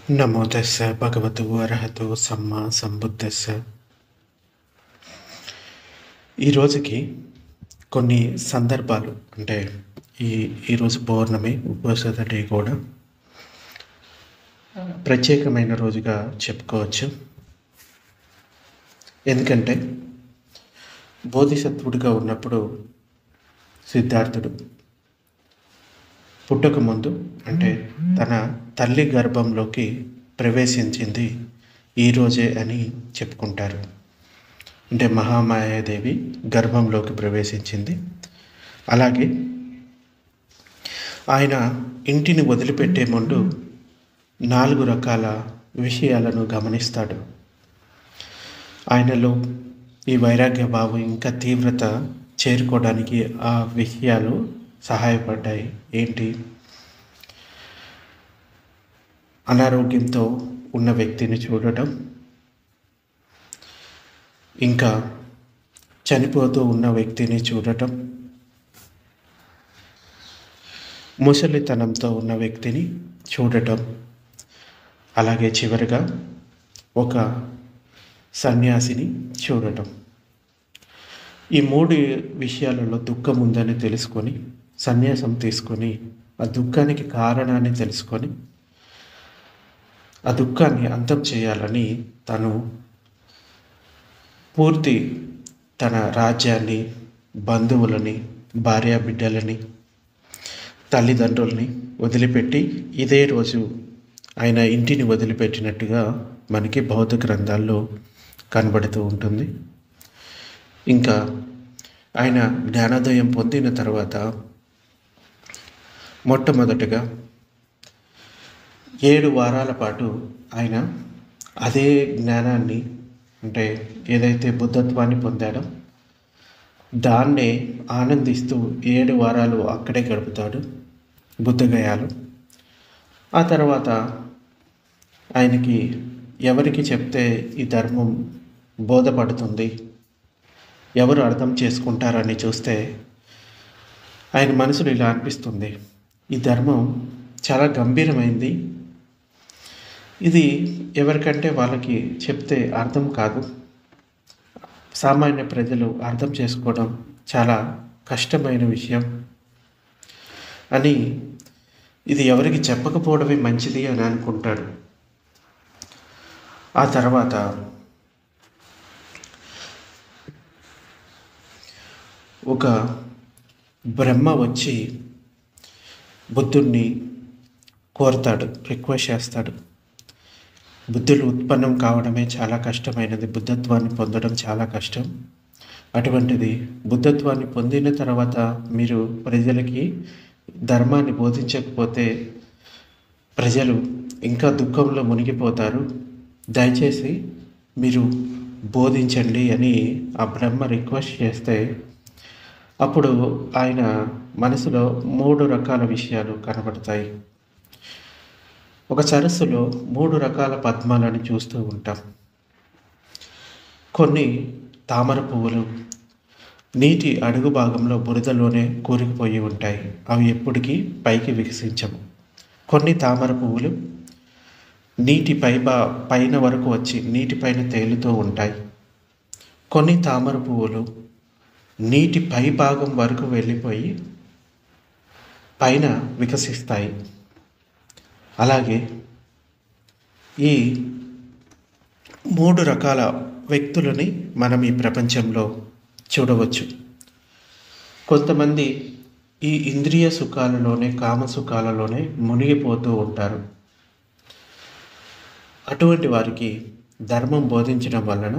నమో తస్స భగవతు అర్హతో సమ్మా సంబుద్ధస్స. ఈ రోజుకి కొన్ని సందర్భాలు అంటే ఈ ఈరోజు పౌర్ణమి ఉపవాస డే కూడా ప్రత్యేకమైన రోజుగా చెప్పుకోవచ్చు. ఎందుకంటే బోధిసత్వుడిగా ఉన్నప్పుడు సిద్ధార్థుడు పుట్టక ముందు అంటే తన తల్లి గర్భంలోకి ప్రవేశించింది ఈరోజే అని చెప్పుకుంటారు. అంటే మహామాయాదేవి గర్భంలోకి ప్రవేశించింది. అలాగే ఆయన ఇంటిని వదిలిపెట్టే ముందు 4 రకాల విషయాలను గమనిస్తాడు. ఆయనలో ఈ వైరాగ్య భావం ఇంకా తీవ్రత చేరుకోవడానికి ఆ విషయాలు సహాయపడ్డాయి. ఏంటి? అనారోగ్యంతో ఉన్న వ్యక్తిని చూడటం, ఇంకా చనిపోతూ ఉన్న వ్యక్తిని చూడటం, ముసలితనంతో ఉన్న వ్యక్తిని చూడటం, అలాగే చివరిగా ఒక సన్యాసిని చూడటం. ఈ 3 విషయాలలో దుఃఖం ఉందని తెలుసుకొని సన్యాసం తీసుకొని ఆ దుఃఖానికి కారణాన్ని తెలుసుకొని ఆ దుఃఖాన్ని అంతం చేయాలని తను పూర్తి తన రాజ్యాన్ని, బంధువులని, భార్యాబిడ్డలని, తల్లిదండ్రుల్ని వదిలిపెట్టి ఇదే రోజు ఆయన ఇంటిని వదిలిపెట్టినట్టుగా మనకి బౌద్ధ గ్రంథాల్లో కనబడుతూ ఉంటుంది. ఇంకా ఆయన జ్ఞానోదయం పొందిన తర్వాత మొట్టమొదటగా 7 వారాల పాటు ఆయన అదే జ్ఞానాన్ని అంటే ఏదైతే బుద్ధత్వాన్ని పొందాడో దాన్నే ఆనందిస్తూ 7 వారాలు అక్కడే గడుపుతాడు బుద్ధగయాలు. ఆ తర్వాత ఆయనకి ఎవరికి చెప్తే ఈ ధర్మం బోధపడుతుంది, ఎవరు అర్థం చేసుకుంటారని చూస్తే ఆయన మనసులో ఇలా అనిపిస్తుంది, ఈ ధర్మం చాలా గంభీరమైంది, ఇది ఎవరికంటే వాళ్ళకి చెప్తే అర్థం కాదు, సామాన్య ప్రజలు అర్థం చేసుకోవడం చాలా కష్టమైన విషయం అని, ఇది ఎవరికి చెప్పకపోవడమే మంచిది అని అనుకుంటాడు. ఆ తర్వాత ఒక బ్రహ్మ వచ్చి బుద్ధుణ్ణి కోరుతాడు, రిక్వెస్ట్ చేస్తాడు. బుద్ధులు ఉత్పన్నం కావడమే చాలా కష్టమైనది, బుద్ధత్వాన్ని పొందడం చాలా కష్టం. అటువంటిది బుద్ధత్వాన్ని పొందిన తర్వాత మీరు ప్రజలకి ధర్మాన్ని బోధించకపోతే ప్రజలు ఇంకా దుఃఖంలో మునిగిపోతారు, దయచేసి మీరు బోధించండి అని ఆ బ్రహ్మ రిక్వెస్ట్ చేస్తే అప్పుడు ఆయన మనసులో 3 రకాల విషయాలు కనబడతాయి. ఒక సరస్సులో 3 రకాల పద్మాలను చూస్తూ ఉంటాం. కొన్ని తామర పువ్వులు నీటి అడుగు భాగంలో బురదలోనే కూరుకుపోయి ఉంటాయి, అవి ఎప్పటికీ పైకి వికసించవు. కొన్ని తామర పువ్వులు నీటి పైన వరకు వచ్చి నీటిపైన తేలుతూ ఉంటాయి. కొన్ని తామర పువ్వులు నీటి పై భాగం వరకు వెళ్ళిపోయి పైన వికసిస్తాయి. అలాగే ఈ 3 రకాల వ్యక్తులని మనం ఈ ప్రపంచంలో చూడవచ్చు. కొంతమంది ఈ ఇంద్రియ సుఖాలలోనే, కామ సుఖాలలోనే మునిగిపోతూ ఉంటారు. అటువంటి వారికి ధర్మం బోధించడం వలన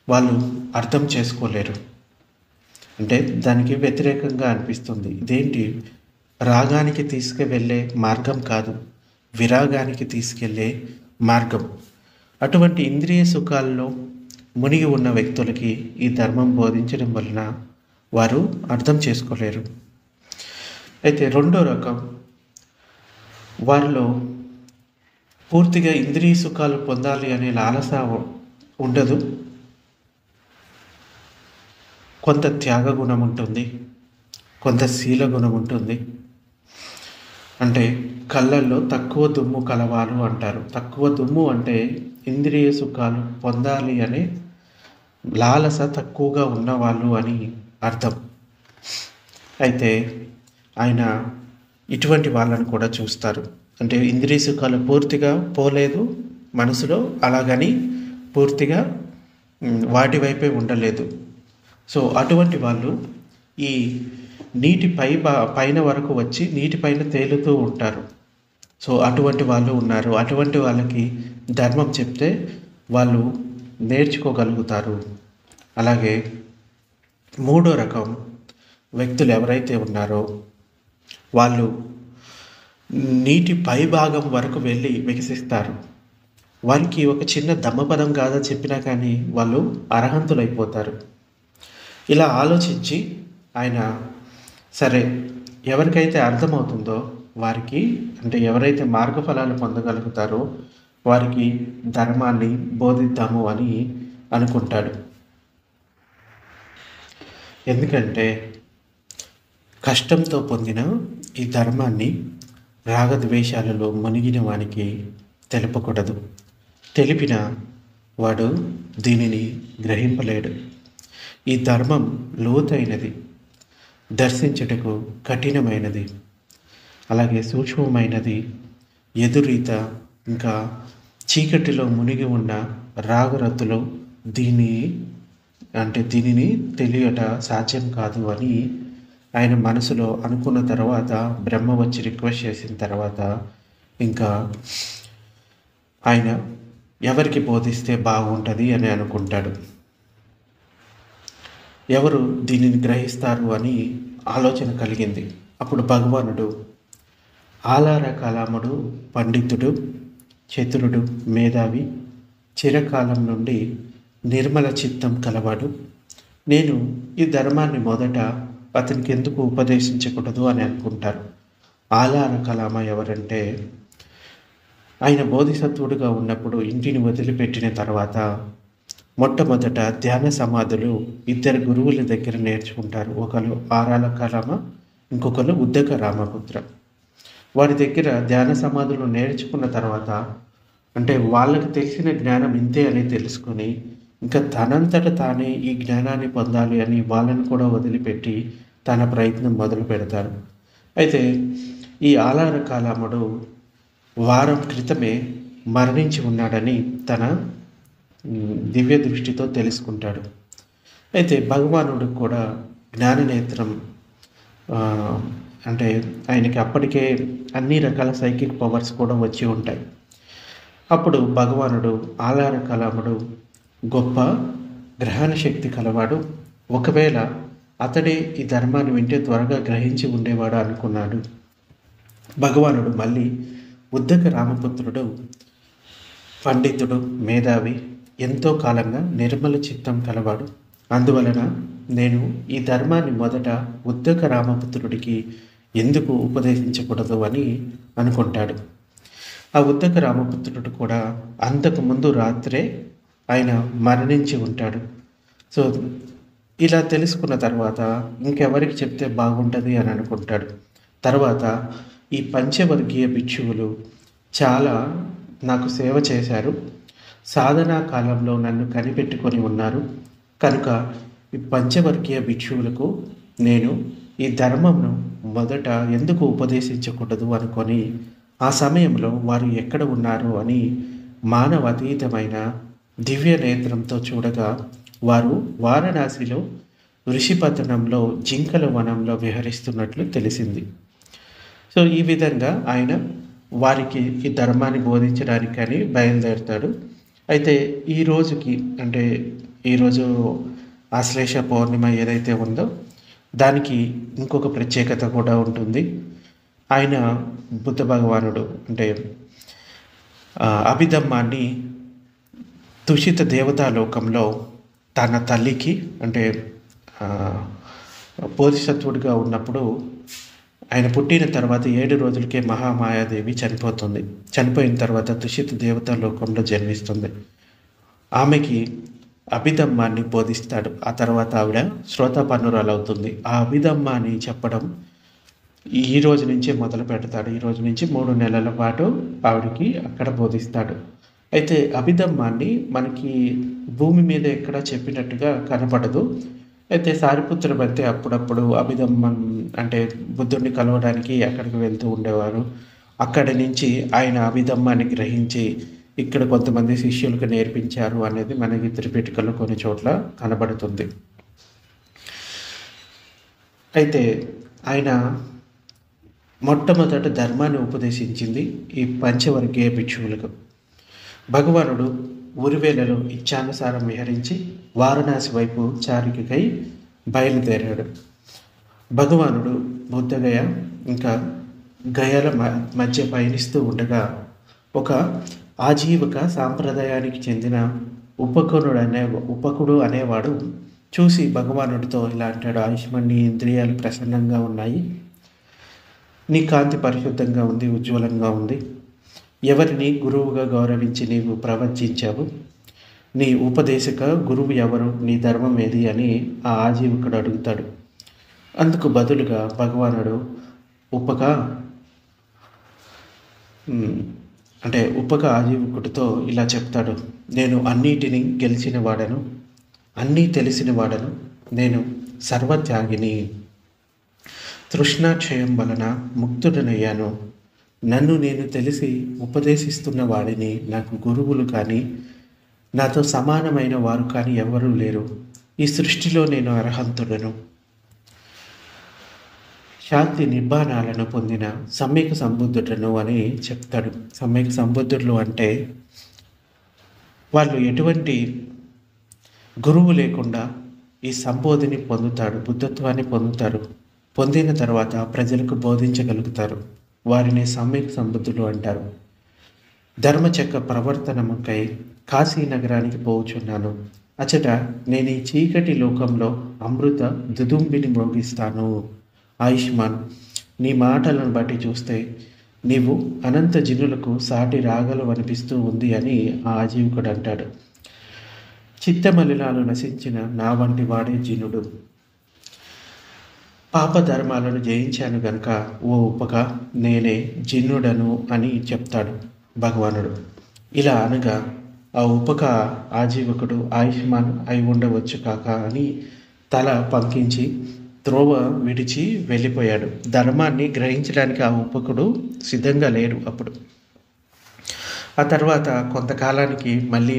వాళ్ళు అర్థం చేసుకోలేరు. అంటే దానికి వ్యతిరేకంగా అనిపిస్తుంది. ఇదేంటి, రాగానికి తీసుకువెళ్ళే మార్గం కాదు, విరాగానికి తీసుకెళ్ళే మార్గం. అటువంటి ఇంద్రియ సుఖాల్లో మునిగి ఉన్న వ్యక్తులకి ఈ ధర్మం బోధించడం వలన వారు అర్థం చేసుకోలేరు. అయితే రెండో రకం వారిలో పూర్తిగా ఇంద్రియ సుఖాలు పొందాలి అనే లాలస ఉండదు, కొంత త్యాగ గుణం ఉంటుంది, కొంత శీల గుణం ఉంటుంది. అంటే కళ్ళల్లో తక్కువ దుమ్ము కలవాలు అంటారు. తక్కువ దుమ్ము అంటే ఇంద్రియ సుఖాలు పొందాలి అనే లాలస తక్కువగా ఉన్నవాళ్ళు అని అర్థం. అయితే ఆయన ఇటువంటి వాళ్ళని కూడా చూస్తారు. అంటే ఇంద్రియ సుఖాలు పూర్తిగా పోలేదు మనసులో, అలాగని పూర్తిగా వాటి వైపే ఉండలేదు. సో అటువంటి వాళ్ళు ఈ నీటి పైన వరకు వచ్చి నీటిపైన తేలుతూ ఉంటారు. సో అటువంటి వాళ్ళు ఉన్నారు. అటువంటి వాళ్ళకి ధర్మం చెప్తే వాళ్ళు నేర్చుకోగలుగుతారు. అలాగే మూడో రకం వ్యక్తులు ఎవరైతే ఉన్నారో వాళ్ళు నీటి పైభాగం వరకు వెళ్ళి వికసిస్తారు. వారికి ఒక చిన్న దమ్మపదం కాదా చెప్పినా కానీ వాళ్ళు అర్హంతులైపోతారు. ఇలా ఆలోచించి ఆయన సరే ఎవరికైతే అర్థమవుతుందో వారికి, అంటే ఎవరైతే మార్గఫలాలు పొందగలుగుతారో వారికి ధర్మాన్ని బోధిద్దాము అని అనుకుంటాడు. ఎందుకంటే కష్టంతో పొందిన ఈ ధర్మాన్ని రాగద్వేషాలలో మునిగిన వానికి తెలపకూడదు. తెలిపిన వాడు దీనిని గ్రహింపలేడు. ఈ ధర్మం లోతైనది, దర్శించుటకు కఠినమైనది, అలాగే సూక్ష్మమైనది, ఎదురీత ఇంకా చీకటిలో మునిగి ఉన్న రాగరత్తులో దీనిని తెలియట సాధ్యం కాదు అని ఆయన మనసులో అనుకున్న తర్వాత బ్రహ్మ వచ్చి రిక్వెస్ట్ చేసిన తర్వాత ఇంకా ఆయన ఎవరికి బోధిస్తే బాగుంటుంది అని అనుకుంటాడు. ఎవరు దీనిని గ్రహిస్తారు అని ఆలోచన కలిగింది. అప్పుడు భగవానుడు ఆలార కలాముడు, పండితుడు, చతురుడు, మేధావి, చిరకాలం నుండి నిర్మల చిత్తం కలవాడు. నేను ఈ ధర్మాన్ని మొదట అతనికి ఎందుకు ఉపదేశించకూడదు అని అనుకుంటారు. ఆలార కలామ ఎవరంటే ఆయన బోధిసత్వుడుగా ఉన్నప్పుడు ఇంటిని వదిలిపెట్టిన తర్వాత మొట్టమొదట ధ్యాన సమాధులు ఇద్దరు గురువుల దగ్గర నేర్చుకుంటారు. ఒకరు ఆరాల కలామ, ఇంకొకరు ఉద్దక రామపుత్ర. వారి దగ్గర ధ్యాన సమాధులు నేర్చుకున్న తర్వాత అంటే వాళ్ళకి తెలిసిన జ్ఞానం ఇంతే అని తెలుసుకొని ఇంకా తనంతట తానే ఈ జ్ఞానాన్ని పొందాలి అని వాళ్ళని కూడా వదిలిపెట్టి తన ప్రయత్నం మొదలు పెడతాడు. అయితే ఈ ఆలార కాలముడు వారం క్రితమే మరణించి ఉన్నాడని తన దివ్య దృష్టితో తెలుసుకుంటాడు. అయితే భగవానుడు కూడా జ్ఞాననేత్రం అంటే ఆయనకి అప్పటికే అన్ని రకాల సైకిక్ పవర్స్ కూడా వచ్చి ఉంటాయి. అప్పుడు భగవానుడు ఆలార కలాముడు గొప్ప గ్రహణ శక్తి కలవాడు, ఒకవేళ అతడే ఈ ధర్మాన్ని వింటే త్వరగా గ్రహించి ఉండేవాడు అనుకున్నాడు. భగవానుడు మళ్ళీ ఉద్దక రామపుత్రుడు పండితుడు, మేధావి, ఎంతో కాలంగా నిర్మల చిత్తం కలవాడు. అందువలన నేను ఈ ధర్మాన్ని మొదట ఉద్దక రామపుత్రుడికి ఎందుకు ఉపదేశించకూడదు అని అనుకుంటాడు. ఆ ఉద్దక రామపుత్రుడు కూడా అంతకుముందు రాత్రే ఆయన మరణించి ఉంటాడు. సో ఇలా తెలుసుకున్న తర్వాత ఇంకెవరికి చెప్తే బాగుంటుంది అని అనుకుంటాడు. తర్వాత ఈ పంచవర్గీయ భిక్షువులు చాలా నాకు సేవ చేశారు, సాధనా కాలంలో నన్ను కనిపెట్టుకొని ఉన్నారు కనుక ఈ పంచవర్గీయ భిక్షువులకు నేను ఈ ధర్మంను మొదట ఎందుకు ఉపదేశించకూడదు అనుకొని ఆ సమయంలో వారు ఎక్కడ ఉన్నారు అని మానవాతీతమైన దివ్య నేత్రంతో చూడగా వారు వారణాసిలో ఋషిపతనంలో జింకల వనంలో విహరిస్తున్నట్లు తెలిసింది. సో ఈ విధంగా ఆయన వారికి ఈ ధర్మాన్ని బోధించడానికని బయలుదేరుతాడు. అయితే ఈ రోజుకి అంటే ఈరోజు ఆశ్లేష పౌర్ణిమ ఏదైతే ఉందో దానికి ఇంకొక ప్రత్యేకత కూడా ఉంటుంది. ఆయన బుద్ధ భగవానుడు అంటే అభిధమ్మాన్ని తుషిత దేవతాలోకంలో తన తల్లికి అంటే బోధిసత్వుడిగా ఉన్నప్పుడు ఆయన పుట్టిన తర్వాత 7 రోజులకే మహామాయాదేవి చనిపోతుంది. చనిపోయిన తర్వాత తుషిత దేవతాలోకంలో జన్మిస్తుంది. ఆమెకి అభిధమ్మాన్ని బోధిస్తాడు. ఆ తర్వాత ఆవిడ శ్రోతాపన్నురాలు అవుతుంది. ఆ అభిధమ్మాన్ని చెప్పడం ఈ రోజు నుంచే మొదలు పెడతాడు. ఈ రోజు నుంచి 3 నెలల పాటు ఆవిడకి అక్కడ బోధిస్తాడు. అయితే అభిధమ్మాన్ని మనకి భూమి మీద ఎక్కడ చెప్పినట్టుగా కనపడదు. అయితే సారిపుత్ర బంతి అప్పుడప్పుడు అభిధమ్మం అంటే బుద్ధుడిని కలవడానికి అక్కడికి వెళ్తూ ఉండేవారు. అక్కడి నుంచి ఆయన అభిధమ్మాన్ని గ్రహించి ఇక్కడ కొంతమంది శిష్యులకు నేర్పించారు అనేది మనకి త్రిపిటకలో కొన్ని చోట్ల కనబడుతుంది. అయితే ఆయన మొట్టమొదట ధర్మాన్ని ఉపదేశించింది ఈ పంచవర్గీయ భిక్షువులకు. భగవానుడు ఉరివేలలో ఇచ్ఛానుసారం విహరించి వారణాసి వైపు చారికకై బయలుదేరాడు. భగవానుడు బుద్ధగయ ఇంకా గయల మధ్య పయనిస్తూ ఉండగా ఒక ఆజీవక సాంప్రదాయానికి చెందిన ఉపకుడు అనేవాడు చూసి భగవానుడితో ఇలా అంటాడు: ఆయుష్మాన్, నీ ఇంద్రియాలు ప్రసన్నంగా ఉన్నాయి, నీ కాంతి పరిశుద్ధంగా ఉంది, ఉజ్వలంగా ఉంది. ఎవరిని గురువుగా గౌరవించి నీవు ప్రవచించావు? నీ ఉపదేశక గురువు ఎవరు? నీ ధర్మం ఏది అని ఆ ఆజీవకుడు అడుగుతాడు. అందుకు బదులుగా భగవానుడు ఉపక ఆజీవకుడితో ఇలా చెప్తాడు: నేను అన్నిటిని గెలిచిన వాడను, అన్నీ తెలిసిన వాడను, నేను సర్వత్యాగిని. తృష్ణాక్షయం వలన ముక్తుడనయ్యాను. నన్ను నేను తెలిసి ఉపదేశిస్తున్న వాడిని నాకు గురువులు కానీ నాతో సమానమైన వారు కానీ ఎవరూ లేరు. ఈ సృష్టిలో నేను అర్హంతుడను. శాంతి నిర్మాణాలను పొందిన సమ్యక్ సంబుద్ధుడను అని చెప్తాడు. సమ్యక్ సంబుద్ధులు అంటే వాళ్ళు ఎటువంటి గురువు లేకుండా ఈ సంబోధిని పొందుతాడు, బుద్ధత్వాన్ని పొందుతారు. పొందిన తర్వాత ప్రజలకు బోధించగలుగుతారు. వారిని సమ్యక్ సంబుద్ధులు అంటారు. ధర్మచక్ర ప్రవర్తనముకై కాశీ నగరానికి పోవుచున్నాను. అచట నేను ఈ చీకటి లోకంలో అమృత దుదుంబిని మ్రోగిస్తాను. ఆయుష్మాన్, నీ మాటలను బట్టి చూస్తే నీవు అనంత జినులకు సాటి రాగలు అనిపిస్తూ ఉంది అని ఆ ఆజీవకుడు అంటాడు. చిత్తమలినాలు నశించిన నా వంటి వాడే జినుడు. పాపధర్మాలను జయించాను గనుక ఓ ఉపక నేనే జిన్నుడను అని చెప్తాడు భగవానుడు. ఇలా అనగా ఆ ఉపక ఆజీవకుడు ఆయుష్మాన్ అయి ఉండవచ్చు కాక అని తల పంకించి త్రోవ విడిచి వెళ్ళిపోయాడు. ధర్మాన్ని గ్రహించడానికి ఆ ఉపకుడు సిద్ధంగా లేడు. అప్పుడు ఆ తర్వాత కొంతకాలానికి మళ్ళీ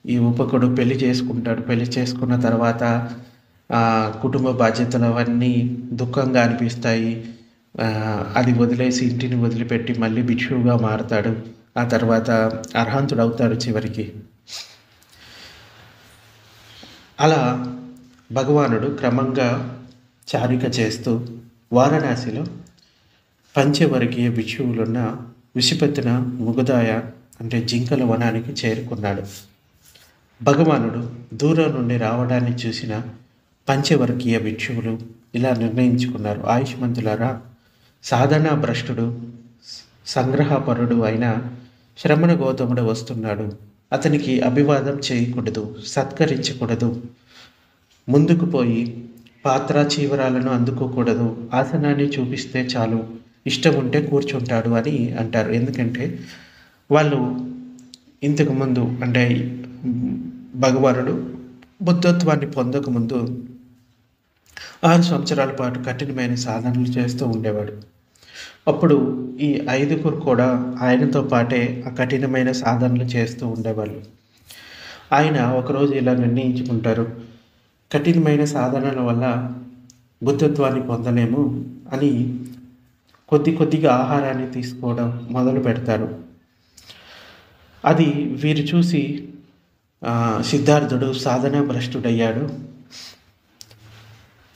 ఈ ఉపకుడు పెళ్లి చేసుకుంటాడు. పెళ్లి చేసుకున్న తర్వాత కుటుంబ బాధ్యతలు అవన్నీ దుఃఖంగా అనిపిస్తాయి. అది వదిలేసి ఇంటిని వదిలిపెట్టి మళ్ళీ భిక్షువుగా మారతాడు. ఆ తర్వాత అర్హంతుడు అవుతాడు చివరికి. అలా భగవానుడు క్రమంగా చారిక చేస్తూ వారణాసిలో పంచవర్గీయ భిక్షువులున్న విషిపత్తిన ముగుదాయ అంటే జింకల వనానికి చేరుకున్నాడు. భగవానుడు దూరం నుండి రావడాన్ని చూసిన పంచవర్గీయ భిక్షువులు ఇలా నిర్ణయించుకున్నారు: ఆయుష్మంతులారా, సాధనా భ్రష్టుడు సంగ్రహపరుడు అయిన శ్రమణ గౌతముడు వస్తున్నాడు. అతనికి అభివాదం చేయకూడదు, సత్కరించకూడదు, ముందుకు పోయి పాత్ర చీవరాలను అందుకోకూడదు, ఆసనాన్ని చూపిస్తే చాలు, ఇష్టం ఉంటే కూర్చుంటాడు అని అంటారు. ఎందుకంటే వాళ్ళు ఇంతకుముందు అంటే భగవానుడు బుద్ధత్వాన్ని పొందకముందు 6 సంవత్సరాల పాటు కఠినమైన సాధనలు చేస్తూ ఉండేవాడు. అప్పుడు ఈ 5గురు కూడా ఆయనతో పాటే ఆ కఠినమైన సాధనలు చేస్తూ ఉండేవాళ్ళు. ఆయన ఒకరోజు ఇలా నిర్ణయించుకుంటారు: కఠినమైన సాధనల వల్ల బుద్ధత్వాన్ని పొందలేము అని కొద్దిగా ఆహారాన్ని తీసుకోవడం మొదలు పెడతారు. అది వీరు చూసి సిద్ధార్థుడు సాధనా భ్రష్టుడయ్యాడు,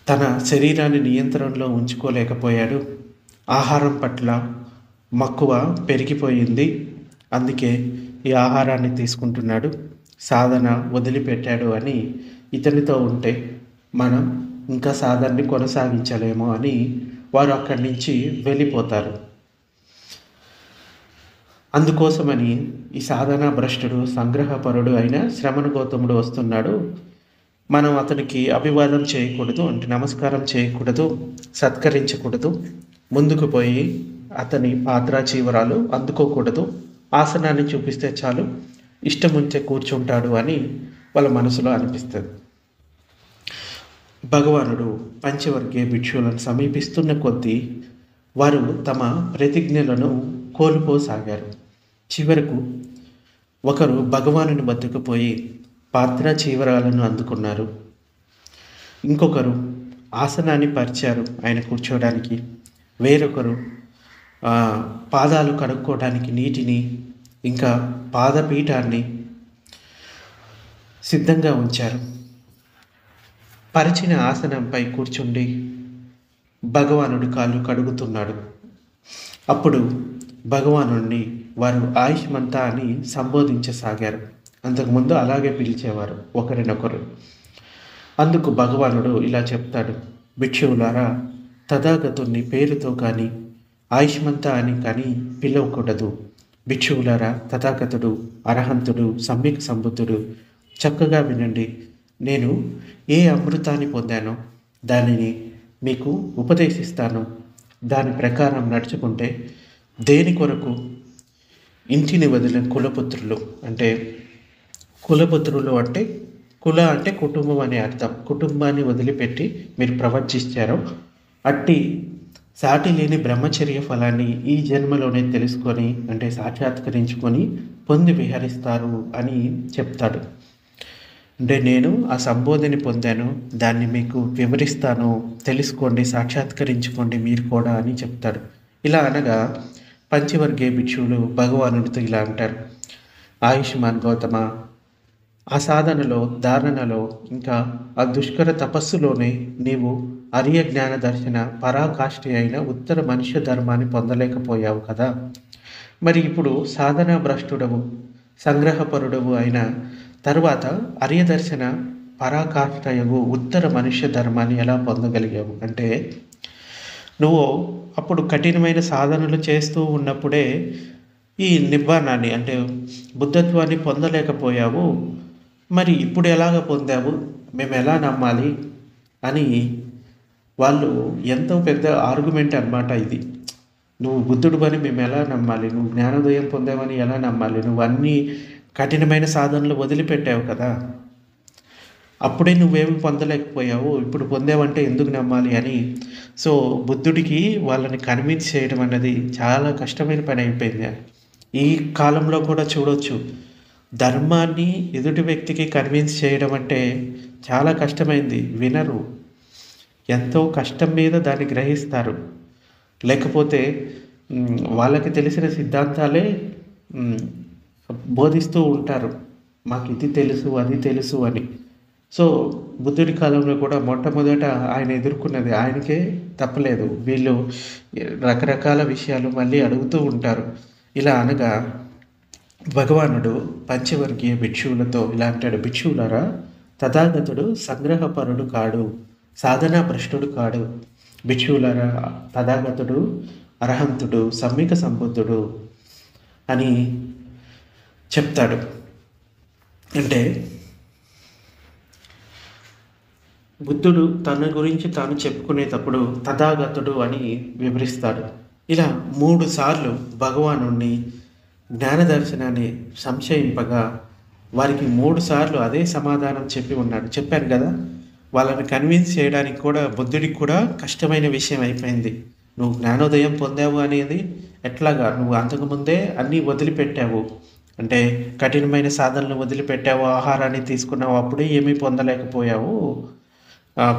తన శరీరాన్ని నియంత్రణలో ఉంచుకోలేకపోయాడు, ఆహారం పట్ల మక్కువ పెరిగిపోయింది, అందుకే ఈ ఆహారాన్ని తీసుకుంటున్నాడు, సాధన వదిలిపెట్టాడు అని ఇతనితో ఉంటే మనం ఇంకా సాధనని కొనసాగించలేము అని వారు అక్కడి నుంచి వెళ్ళిపోతారు. అందుకోసమని ఈ సాధనా భ్రష్టుడు సంగ్రహపరుడు అయిన శ్రమణ గౌతముడు వస్తున్నాడు, మనం అతనికి అభివాదం చేయకూడదు, అంటే నమస్కారం చేయకూడదు, సత్కరించకూడదు, ముందుకు పోయి అతని పాత్ర చీవరాలు అందుకోకూడదు, ఆసనాన్ని చూపిస్తే చాలు ఇష్టం ఉంటే కూర్చుంటాడు అని వాళ్ళ మనసులో అనిపిస్తుంది. భగవానుడు పంచవర్గీయ భిక్షువులను సమీపిస్తున్న కొద్దీ వారు తమ ప్రతిజ్ఞలను కోల్పోసాగారు. చివరకు ఒకరు భగవానుని వద్దకు పోయి పాత్ర చీవరాలను అందుకున్నారు. ఇంకొకరు ఆసనాన్ని పరిచారు ఆయన కూర్చోవడానికి. వేరొకరు పాదాలు కడుక్కోవడానికి నీటిని, ఇంకా పాదపీఠాన్ని సిద్ధంగా ఉంచారు. పరిచిన ఆసనంపై కూర్చుండి భగవానుడి కాళ్ళు కడుగుతున్నాడు. అప్పుడు భగవానుడిని వారు ఆయుష్మంతా అని సంబోధించసాగారు. అంతకుముందు అలాగే పిలిచేవారు ఒకరినొకరు. అందుకు భగవానుడు ఇలా చెప్తాడు: భిక్షువులారా, తథాగతుని పేరుతో కానీ ఆయుష్మంతా అని కానీ పిలవకూడదు. భిక్షువులారా, తథాగతుడు అరహంతుడు సమ్యక్ సంబుద్ధుడు. చక్కగా వినండి. నేను ఏ అమృతాన్ని పొందానో దానిని మీకు ఉపదేశిస్తాను. దాని ప్రకారం నడుచుకుంటే దేని కొరకు ఇంటిని వదిలిన కులపుత్రులు, అంటే కులపుత్రులు అంటే కుల అంటే కుటుంబం అనే అర్థం, కుటుంబాన్ని వదిలిపెట్టి మీరు ప్రవర్తించారో అట్టి సాటి లేని బ్రహ్మచర్య ఫలాన్ని ఈ జన్మలోనే తెలుసుకొని, అంటే సాక్షాత్కరించుకొని పొంది విహరిస్తారు అని చెప్తాడు. అంటే నేను ఆ సంబోధిని పొందాను, దాన్ని మీకు వివరిస్తాను, తెలుసుకోండి, సాక్షాత్కరించుకోండి మీరు కూడా అని చెప్తాడు. ఇలా అనగా పంచవర్గీయ భిక్షువులు భగవానుడితో ఇలా అంటారు: ఆయుష్మాన్ గౌతమ, ఆ సాధనలో, ధారణలో, ఇంకా ఆ దుష్కర తపస్సులోనే నీవు అర్య జ్ఞాన దర్శన పరాకాష్ఠి అయిన ఉత్తర మనుష్య ధర్మాన్ని పొందలేకపోయావు కదా. మరి ఇప్పుడు సాధనా భ్రష్టుడవు, సంగ్రహపరుడవు అయిన తరువాత అర్యదర్శన పరాకాష్ఠయవు ఉత్తర మనుష్య ధర్మాన్ని ఎలా పొందగలిగావు? అంటే నువ్వు అప్పుడు కఠినమైన సాధనలు చేస్తూ ఉన్నప్పుడే ఈ నిబ్బానాన్ని, అంటే బుద్ధత్వాన్ని పొందలేకపోయావు. మరి ఇప్పుడు ఎలాగ పొందావు, మేము ఎలా నమ్మాలి అని వాళ్ళు ఎంతో పెద్ద ఆర్గ్యుమెంట్ అన్నమాట ఇది. నువ్వు బుద్ధుడు అని మేము ఎలా నమ్మాలి, నువ్వు జ్ఞానోదయం పొందావని ఎలా నమ్మాలి, నువ్వు అన్నీ కఠినమైన సాధనలు వదిలిపెట్టావు కదా, అప్పుడే నువ్వేమి పొందలేకపోయావు, ఇప్పుడు పొందావంటే ఎందుకు నమ్మాలి అని. సో బుద్ధుడికి వాళ్ళని కన్విన్స్ చేయడం అన్నది చాలా కష్టమైన పని అయిపోయింది. ఈ కాలంలో కూడా చూడొచ్చు, ధర్మాన్ని ఎదుటి వ్యక్తికి కన్విన్స్ చేయడం అంటే చాలా కష్టమైంది. వినరు, ఎంతో కష్టం మీద దాన్ని గ్రహిస్తారు. లేకపోతే వాళ్ళకి తెలిసిన సిద్ధాంతాలే బోధిస్తూ ఉంటారు, మాకు ఇది తెలుసు అది తెలుసు అని. సో బుద్ధుడి కాలంలో కూడా మొట్టమొదట ఆయన ఎదుర్కొన్నది, ఆయనకే తప్పలేదు, వీళ్ళు రకరకాల విషయాలు మళ్ళీ అడుగుతూ ఉంటారు. ఇలా అనగా భగవానుడు పంచవర్గీయ భిక్షువులతో ఇలా అంటాడు: భిక్షువులారా, తథాగతుడు సంగ్రహపరుడు కాడు, సాధనా భ్రష్టుడు కాడు. భిక్షువులారా, తథాగతుడు అరహంతుడు సమ్యక సంబుద్ధుడు అని చెప్తాడు. అంటే బుద్ధుడు తన గురించి తాను చెప్పుకునేటప్పుడు తథాగతుడు అని వివరిస్తాడు. ఇలా 3 సార్లు భగవానుణ్ణి జ్ఞానదర్శనాన్ని సంశయింపగా వారికి 3 సార్లు అదే సమాధానం చెప్పాను కదా. వాళ్ళని కన్విన్స్ చేయడానికి కూడా బుద్ధుడికి కూడా కష్టమైన విషయం అయిపోయింది. నువ్వు జ్ఞానోదయం పొందావు అనేది ఎట్లాగా, నువ్వు అంతకుముందే అన్నీ వదిలిపెట్టావు, అంటే కఠినమైన సాధనలు వదిలిపెట్టావు, ఆహారాన్ని తీసుకున్నావు, అప్పుడే ఏమీ పొందలేకపోయావు,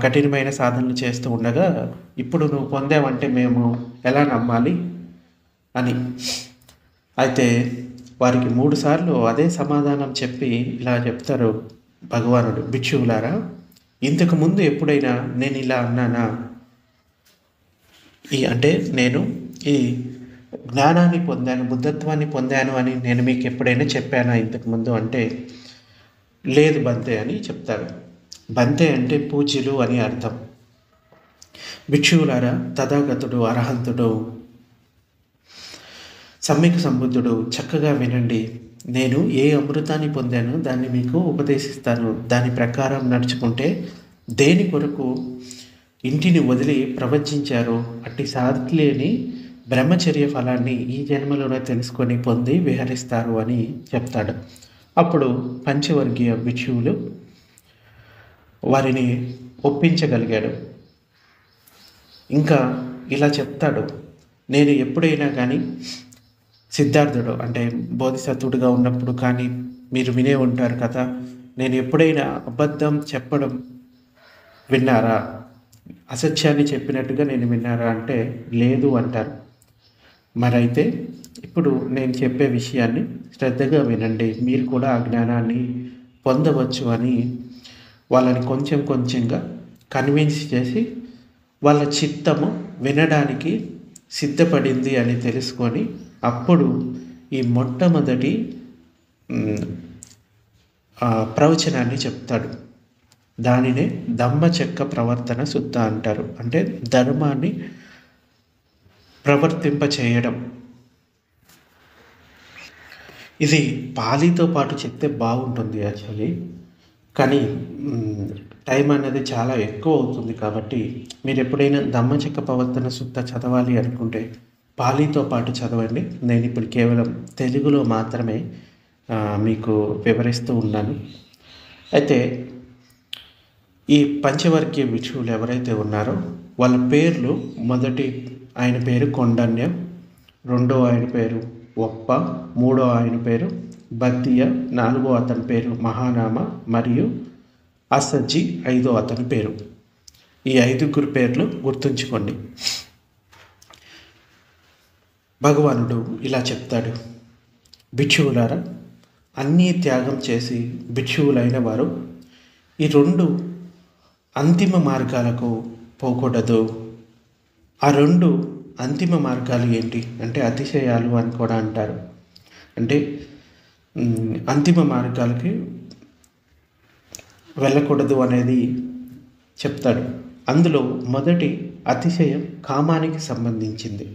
కఠినమైన సాధనలు చేస్తూ ఉండగా ఇప్పుడు నువ్వు పొందావంటే మేము ఎలా నమ్మాలి అని. అయితే వారికి 3 సార్లు అదే సమాధానం చెప్పి ఇలా చెప్తారు భగవానుడు: భిక్షువులారా, ఇంతకుముందు ఎప్పుడైనా నేను ఇలా అన్నానా? అంటే నేను ఈ జ్ఞానాన్ని పొందాను, బుద్ధత్వాన్ని పొందాను అని నేను మీకు ఎప్పుడైనా చెప్పానా ఇంతకుముందు అంటే లేదు బంతే అని చెప్తారు. బంతే అంటే పూజ్యులు అని అర్థం. భిక్షువులారా, తథాగతుడు అరహంతుడు సమ్యక్ సంబుద్ధుడు, చక్కగా వినండి. నేను ఏ అమృతాన్ని పొందానో దాన్ని మీకు ఉపదేశిస్తాను. దాని ప్రకారం నడుచుకుంటే దేని కొరకు ఇంటిని వదిలి ప్రవచించారో అట్టి సాధిలేని బ్రహ్మచర్య ఫలాన్ని ఈ జన్మలోనే తెలుసుకొని పొంది విహరిస్తారు అని చెప్తాడు. అప్పుడు పంచవర్గీయ భిక్షువులు వారిని ఒప్పించగలిగాడు. ఇంకా ఇలా చెప్తాడు, నేను ఎప్పుడైనా కానీ సిద్ధార్థుడు అంటే బోధిసత్వుడుగా ఉన్నప్పుడు కానీ మీరు వినే ఉంటారు కదా, నేను ఎప్పుడైనా అబద్ధం చెప్పడం విన్నారా, అసత్యాన్ని చెప్పినట్టుగా నేను విన్నారా అంటే లేదు అంటారు. మరైతే ఇప్పుడు నేను చెప్పే విషయాన్ని శ్రద్ధగా వినండి, మీరు కూడా ఆ జ్ఞానాన్ని పొందవచ్చు అని వాళ్ళని కొంచెం కొంచెంగా కన్విన్స్ చేసి వాళ్ళ చిత్తము వినడానికి సిద్ధపడింది అని తెలుసుకొని అప్పుడు ఈ మొట్టమొదటి ప్రవచనాన్ని చెప్తాడు. దానినే ధమ్మచక్ర ప్రవర్తన శుద్ధ అంటారు. అంటే ధర్మాన్ని ప్రవర్తింప చేయడం. ఇది పాలీతో పాటు చెప్తే బాగుంటుంది యాక్చువల్లీ, కానీ టైం అనేది చాలా ఎక్కువ అవుతుంది. కాబట్టి మీరు ఎప్పుడైనా ధమ్మచక్ర ప్రవర్తన శుద్ధ చదవాలి అనుకుంటే పాలీతో పాటు చదవండి. నేను ఇప్పుడు కేవలం తెలుగులో మాత్రమే మీకు వివరిస్తూ ఉన్నాను. అయితే ఈ పంచవర్గీయ భిక్షువులు ఎవరైతే ఉన్నారో వాళ్ళ పేర్లు, మొదటి ఆయన పేరు కొండన్య, రెండో ఆయన పేరు ఒప్ప, మూడో ఆయన పేరు బద్దియ, నాలుగో అతని పేరు మహానామ మరియు అసజ్జి, ఐదో అతని పేరు. ఈ 5 పేర్లు గుర్తుంచుకోండి. భగవానుడు ఇలా చెప్తాడు, భిక్షువులారా, అన్నీ త్యాగం చేసి భిక్షువులైన వారు ఈ 2 అంతిమ మార్గాలకు పోకూడదు. ఆ 2 అంతిమ మార్గాలు ఏంటి అంటే అతిశయాలు అని కూడా అంటారు. అంటే అంతిమ మార్గాలకి వెళ్ళకూడదు అనేది చెప్తాడు. అందులో మొదటి అతిశయం కామానికి సంబంధించింది.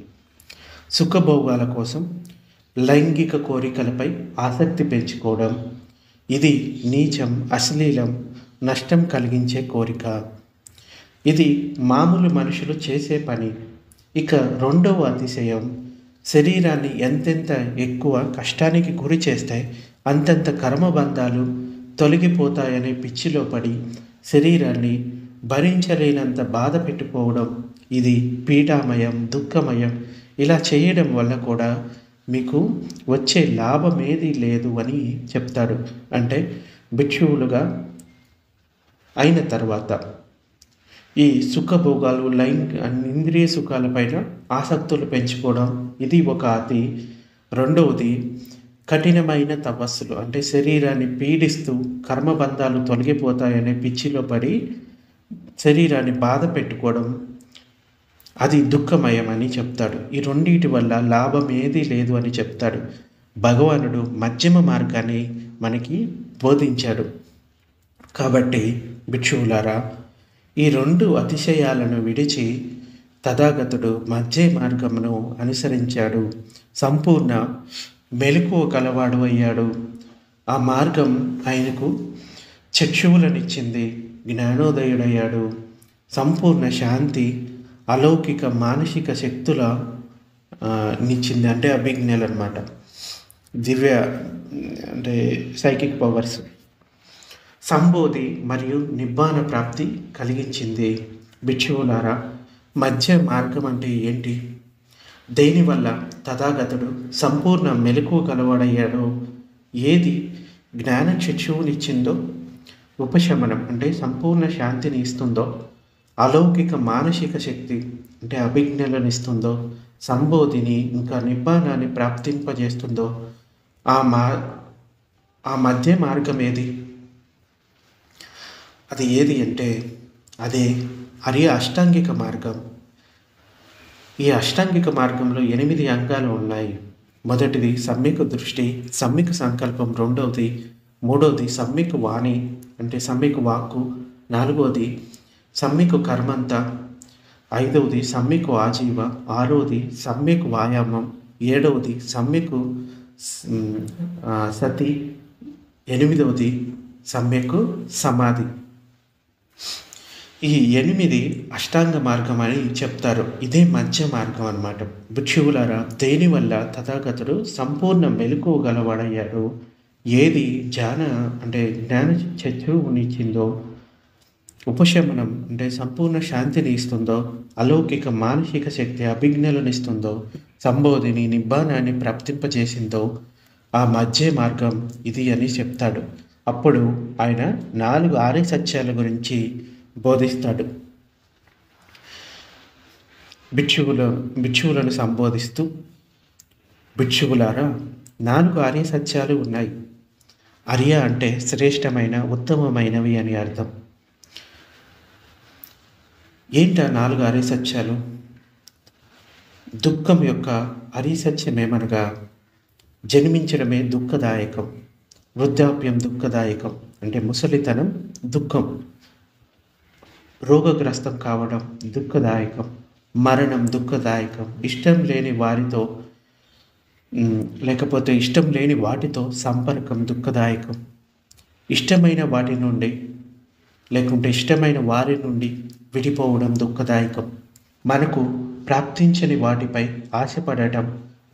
సుఖభోగాల కోసం లైంగిక కోరికలపై ఆసక్తి పెంచుకోవడం, ఇది నీచం, అశ్లీలం, నష్టం కలిగించే కోరిక. ఇది మామూలు మనుషులు చేసే పని. ఇక రెండవ అతిశయం, శరీరాన్ని ఎంతెంత ఎక్కువ కష్టానికి గురి చేస్తే అంతంత కర్మబంధాలు తొలగిపోతాయనే పిచ్చిలో పడి శరీరాన్ని భరించలేనంత బాధ పెట్టుకోవడం. ఇది పీడామయం, దుఃఖమయం. ఇలా చేయడం వల్ల కూడా మీకు వచ్చే లాభమేది లేదు అని చెప్తాడు. అంటే భిక్షువులుగా అయిన తర్వాత ఈ సుఖభోగాలు, ఇంద్రియ సుఖాలపైన ఆసక్తులు పెంచుకోవడం ఇది ఒక అతి. రెండవది కఠినమైన తపస్సులు, అంటే శరీరాన్ని పీడిస్తూ కర్మబంధాలు తొలగిపోతాయనే పిచ్చిలో పడి శరీరాన్ని బాధ పెట్టుకోవడం, అది దుఃఖమయం అని చెప్తాడు. ఈ రెండింటి వల్ల లాభం ఏదీ లేదు అని చెప్తాడు. భగవానుడు మధ్యమ మార్గాన్ని మనకి బోధించాడు. కాబట్టి భిక్షువులారా, ఈ 2 అతిశయాలను విడిచి తథాగతుడు మధ్య మార్గమును అనుసరించాడు. సంపూర్ణ మెలకువ కలవాడు అయ్యాడు. ఆ మార్గం ఆయనకు చక్షువులనిచ్చింది. జ్ఞానోదయుడయ్యాడు. సంపూర్ణ శాంతి, అలౌకిక మానసిక శక్తుల నిచ్చింది. అంటే అభిజ్ఞలు అన్నమాట, దివ్య అంటే సైకిక్ పవర్స్. సంబోధి మరియు నిబ్బాన ప్రాప్తి కలిగించింది. భిక్షువులారా, మధ్య మార్గం అంటే ఏంటి? దేనివల్ల తథాగతుడు సంపూర్ణ మెలకువ కలవాడయ్యాడో, ఏది జ్ఞాన చక్షువునిచ్చిందో, ఉపశమనం అంటే సంపూర్ణ శాంతిని ఇస్తుందో, అలౌకిక మానసిక శక్తి అంటే అభిజ్ఞలను ఇస్తుందో, సంబోధిని ఇంకా నిబ్బానాన్ని ప్రాప్తింపజేస్తుందో, ఆ మధ్య మార్గం ఏది? అది ఏది అంటే అదే అష్టాంగిక మార్గం. ఈ అష్టాంగిక మార్గంలో 8 అంగాలు ఉన్నాయి. మొదటిది సమ్యక్ దృష్టి, సమ్యక్ సంకల్పం, మూడవది సమ్యక్ వాణి అంటే సమ్యక్ వాక్కు, 4వది సమ్యక్ కర్మంత, 5వది సమ్యక్ ఆజీవ, 6వది సమ్యక్ వ్యాయామం, 7వది సమ్యక్ సతి, ఎనిమిదవది సమ్యక్ సమాధి. ఈ 8 అష్టాంగ మార్గం అని చెప్తారు. ఇదే మధ్య మార్గం అన్నమాట. భిక్షువులారా, దేనివల్ల తథాగతుడు సంపూర్ణ మెలకువ గలవాడయ్యాడు, ఏది జ్ఞాన చక్షువునిచ్చిందో, ఉపశమనం అంటే సంపూర్ణ శాంతిని ఇస్తుందో, అలౌకిక మానసిక శక్తి అభిజ్ఞలను ఇస్తుందో, సంబోధిని నిబ్బానాన్ని ప్రాప్తింపజేసిందో, ఆ మధ్య మార్గం ఇది అని చెప్తాడు. అప్పుడు ఆయన 4 ఆర్య సత్యాల గురించి బోధిస్తాడు. భిక్షువులను సంబోధిస్తూ, భిక్షువులారా, 4 ఆర్య సత్యాలు ఉన్నాయి. ఆర్య అంటే శ్రేష్టమైన, ఉత్తమమైనవి అని అర్థం. ఏంటా 4 ఆర్య సత్యాలు? దుఃఖం యొక్క ఆర్య సత్యం ఏమనగా, జన్మించడమే దుఃఖదాయకం, వృద్ధాప్యం దుఃఖదాయకం అంటే ముసలితనం దుఃఖం, రోగగ్రస్తం కావడం దుఃఖదాయకం, మరణం దుఃఖదాయకం, ఇష్టం లేని వారితో లేకపోతే ఇష్టం లేని వాటితో సంపర్కం దుఃఖదాయకం, ఇష్టమైన వాటి నుండి లేకుంటే ఇష్టమైన వారి నుండి విడిపోవడం దుఃఖదాయకం, మనకు ప్రాప్తించని వాటిపై ఆశపడటం